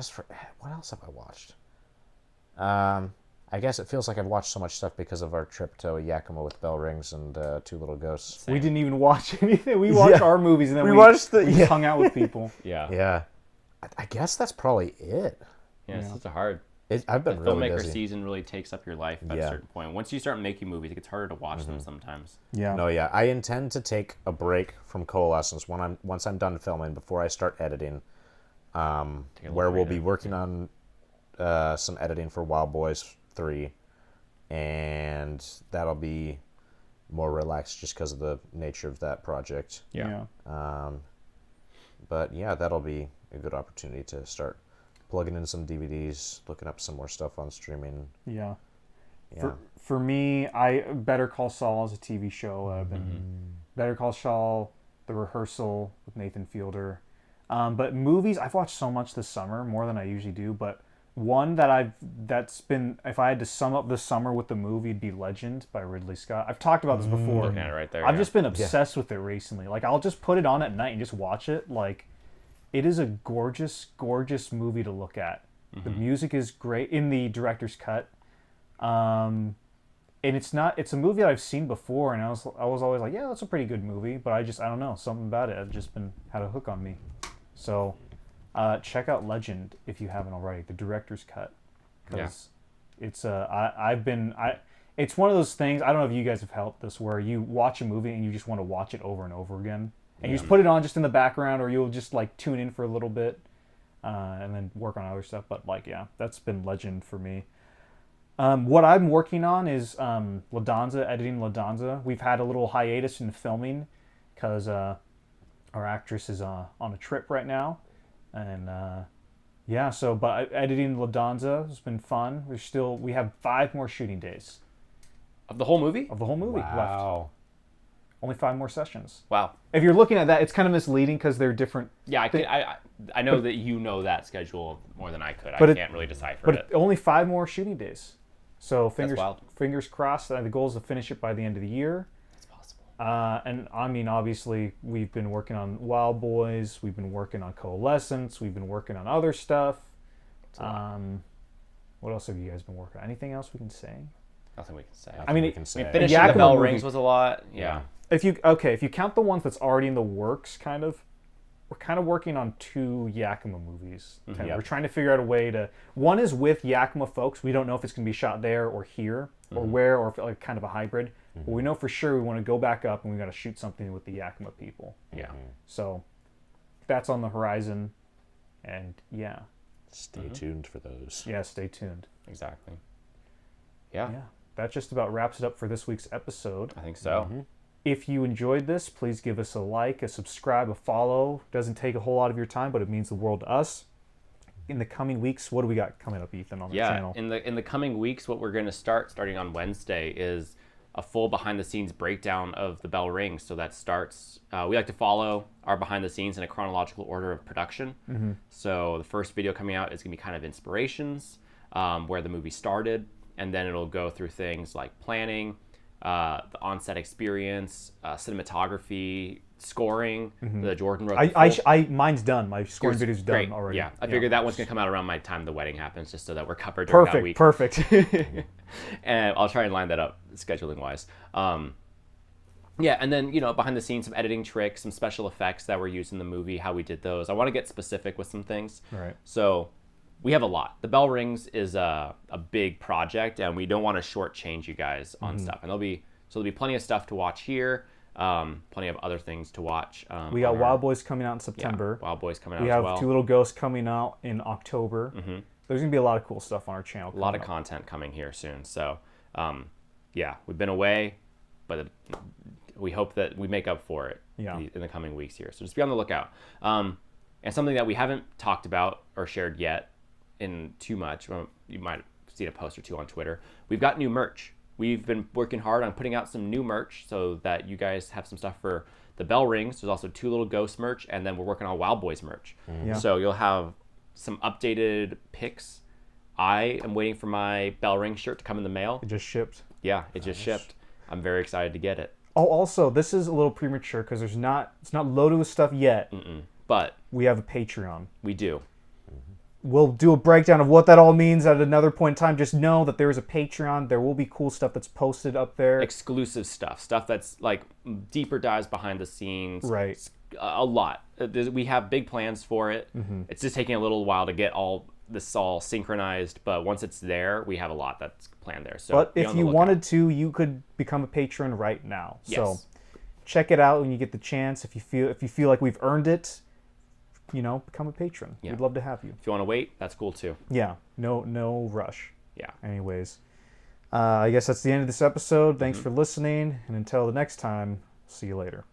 Speaker 2: for what else have I watched? I guess it feels like I've watched so much stuff because of our trip to Yakima with Bell Rings and Two Little Ghosts.
Speaker 3: We didn't even watch anything. We watched our movies, and then we
Speaker 2: watched the
Speaker 3: we hung out with people.
Speaker 1: Yeah.
Speaker 2: Yeah, I guess that's probably it.
Speaker 1: Yeah, it's hard.
Speaker 2: I've been really
Speaker 1: filmmaker
Speaker 2: busy.
Speaker 1: season really takes up your life at a
Speaker 2: Yeah.
Speaker 1: certain point. Once you start making movies, it gets harder to watch them sometimes.
Speaker 3: Yeah.
Speaker 2: No, yeah, I intend to take a break from Coalescence once I'm done filming before I start editing. Where we'll be working on some editing for Wild Boys 3, and that'll be more relaxed just because of the nature of that project.
Speaker 1: Yeah.
Speaker 2: But yeah, that'll be a good opportunity to start plugging in some DVDs, looking up some more stuff on streaming.
Speaker 3: Yeah.
Speaker 2: Yeah.
Speaker 3: For me, Better Call Saul is a TV show. I've been Better Call Saul, The Rehearsal with Nathan Fielder. But movies, I've watched so much this summer, more than I usually do. But one that's been, if I had to sum up the summer with the movie, it'd be Legend by Ridley Scott. I've talked about this before.
Speaker 1: Looking at it right there.
Speaker 3: I've just been obsessed with it recently. Like, I'll just put it on at night and just watch it. Like, it is a gorgeous, gorgeous movie to look at. The music is great in the director's cut. And it's a movie that I've seen before, and I was always like, yeah, that's a pretty good movie. But I don't know, something about it has just had a hook on me. So, check out Legend if you haven't already, the director's cut, because it's it's one of those things. I don't know if you guys have felt this, where you watch a movie and you just want to watch it over and over again, and you just put it on just in the background, or you'll just like tune in for a little bit, and then work on other stuff. But like, yeah, that's been Legend for me. What I'm working on is editing La Danza. We've had a little hiatus in filming because our actress is on a trip right now, and but editing La Danza has been fun. We have 5 more shooting days
Speaker 1: Of the whole movie?
Speaker 3: of the whole movie left.
Speaker 2: Wow.
Speaker 3: Only 5 more sessions.
Speaker 1: Wow.
Speaker 3: If you're looking at that, it's kind of misleading because they're different.
Speaker 1: Yeah, I know that you know that schedule more than I could.
Speaker 3: But
Speaker 1: I can't really decipher
Speaker 3: But
Speaker 1: it.
Speaker 3: only 5 more shooting days. So
Speaker 1: wild.
Speaker 3: fingers crossed. The goal is to finish it by the end of the year.
Speaker 1: It's possible.
Speaker 3: And I mean, obviously, we've been working on Wild Boys. We've been working on Coalescence. We've been working on other stuff. What else have you guys been working on? Anything else we can say?
Speaker 1: Nothing we can say.
Speaker 3: I mean,
Speaker 2: we can say.
Speaker 1: Finishing
Speaker 3: Yakima
Speaker 1: the Bell
Speaker 3: movie-
Speaker 1: Rings was a lot. Yeah.
Speaker 3: If you count the ones that's already in the works, we're kind of working on 2 Yakima movies. We're trying to figure out a way to. One is with Yakima folks. We don't know if it's going to be shot there or here or where, or if like kind of a hybrid. But we know for sure we want to go back up and we got to shoot something with the Yakima people.
Speaker 1: Yeah.
Speaker 3: So that's on the horizon, and
Speaker 2: Stay tuned for those.
Speaker 3: stay tuned.
Speaker 1: Exactly. Yeah.
Speaker 3: Yeah, that just about wraps it up for this week's episode.
Speaker 1: I think so.
Speaker 3: If you enjoyed this, please give us a like, a subscribe, a follow. Doesn't take a whole lot of your time, but it means the world to us. In the coming weeks, what do we got coming up, Ethan, on the channel?
Speaker 1: In the coming weeks, what we're going to starting on Wednesday, is a full behind-the-scenes breakdown of the Bell Rings. So that starts. We like to follow our behind-the-scenes in a chronological order of production. So the first video coming out is going to be kind of inspirations, where the movie started, and then it'll go through things like planning, the on-set experience, cinematography, scoring. The Jordan wrote.
Speaker 3: Mine's done. My scoring video's done
Speaker 1: Great.
Speaker 3: already.
Speaker 1: Yeah, I figured that one's gonna come out around my time the wedding happens, just so that we're covered during that week.
Speaker 3: Perfect.
Speaker 1: And I'll try and line that up scheduling wise. Yeah, and then behind the scenes, some editing tricks, some special effects that were used in the movie, how we did those. I want to get specific with some things.
Speaker 3: Right.
Speaker 1: So we have a lot. The Bell Rings is a big project, and we don't want to shortchange you guys on stuff. And there'll be plenty of stuff to watch here. Plenty of other things to watch.
Speaker 3: We got Wild Boys coming out in September.
Speaker 1: Wild Boys coming out
Speaker 3: We
Speaker 1: as
Speaker 3: have
Speaker 1: well.
Speaker 3: Two Little Ghosts coming out in October. There's going to be a lot of cool stuff on our channel.
Speaker 1: A lot of content coming here soon. So, we've been away, but we hope that we make up for it in the coming weeks here. So just be on the lookout. And something that we haven't talked about or shared yet in too much, you might have seen a post or 2 on Twitter. We've got new merch. We've been working hard on putting out some new merch so that you guys have some stuff for the Bell Rings. There's also Two Little Ghosts merch, and then we're working on Wild Boys merch.
Speaker 3: Yeah.
Speaker 1: So you'll have some updated pics. I am waiting for my Bell Ring shirt to come in the mail.
Speaker 3: It just shipped.
Speaker 1: Yeah, it just shipped. I'm very excited to get it.
Speaker 3: Oh, also, this is a little premature because it's not loaded with stuff yet.
Speaker 1: But
Speaker 3: We have a Patreon.
Speaker 1: we do.
Speaker 3: We'll do a breakdown of what that all means at another point in time. Just know that there is a Patreon. There will be cool stuff that's posted up there.
Speaker 1: Exclusive stuff that's like deeper dives behind the scenes.
Speaker 3: Right.
Speaker 1: A lot. We have big plans for it. It's just taking a little while to get all this all synchronized, but once it's there, we have a lot that's planned there. So,
Speaker 3: But
Speaker 1: be
Speaker 3: if
Speaker 1: on the
Speaker 3: you
Speaker 1: lookout.
Speaker 3: wanted to, you could become a patron right now.
Speaker 1: Yes.
Speaker 3: So check it out when you get the chance. If you feel like we've earned it, become a patron.
Speaker 1: Yeah.
Speaker 3: We'd love to have you.
Speaker 1: If you want to wait, that's cool too.
Speaker 3: Yeah. No rush.
Speaker 1: Yeah.
Speaker 3: Anyways, I guess that's the end of this episode. Thanks for listening, and until the next time, see you later.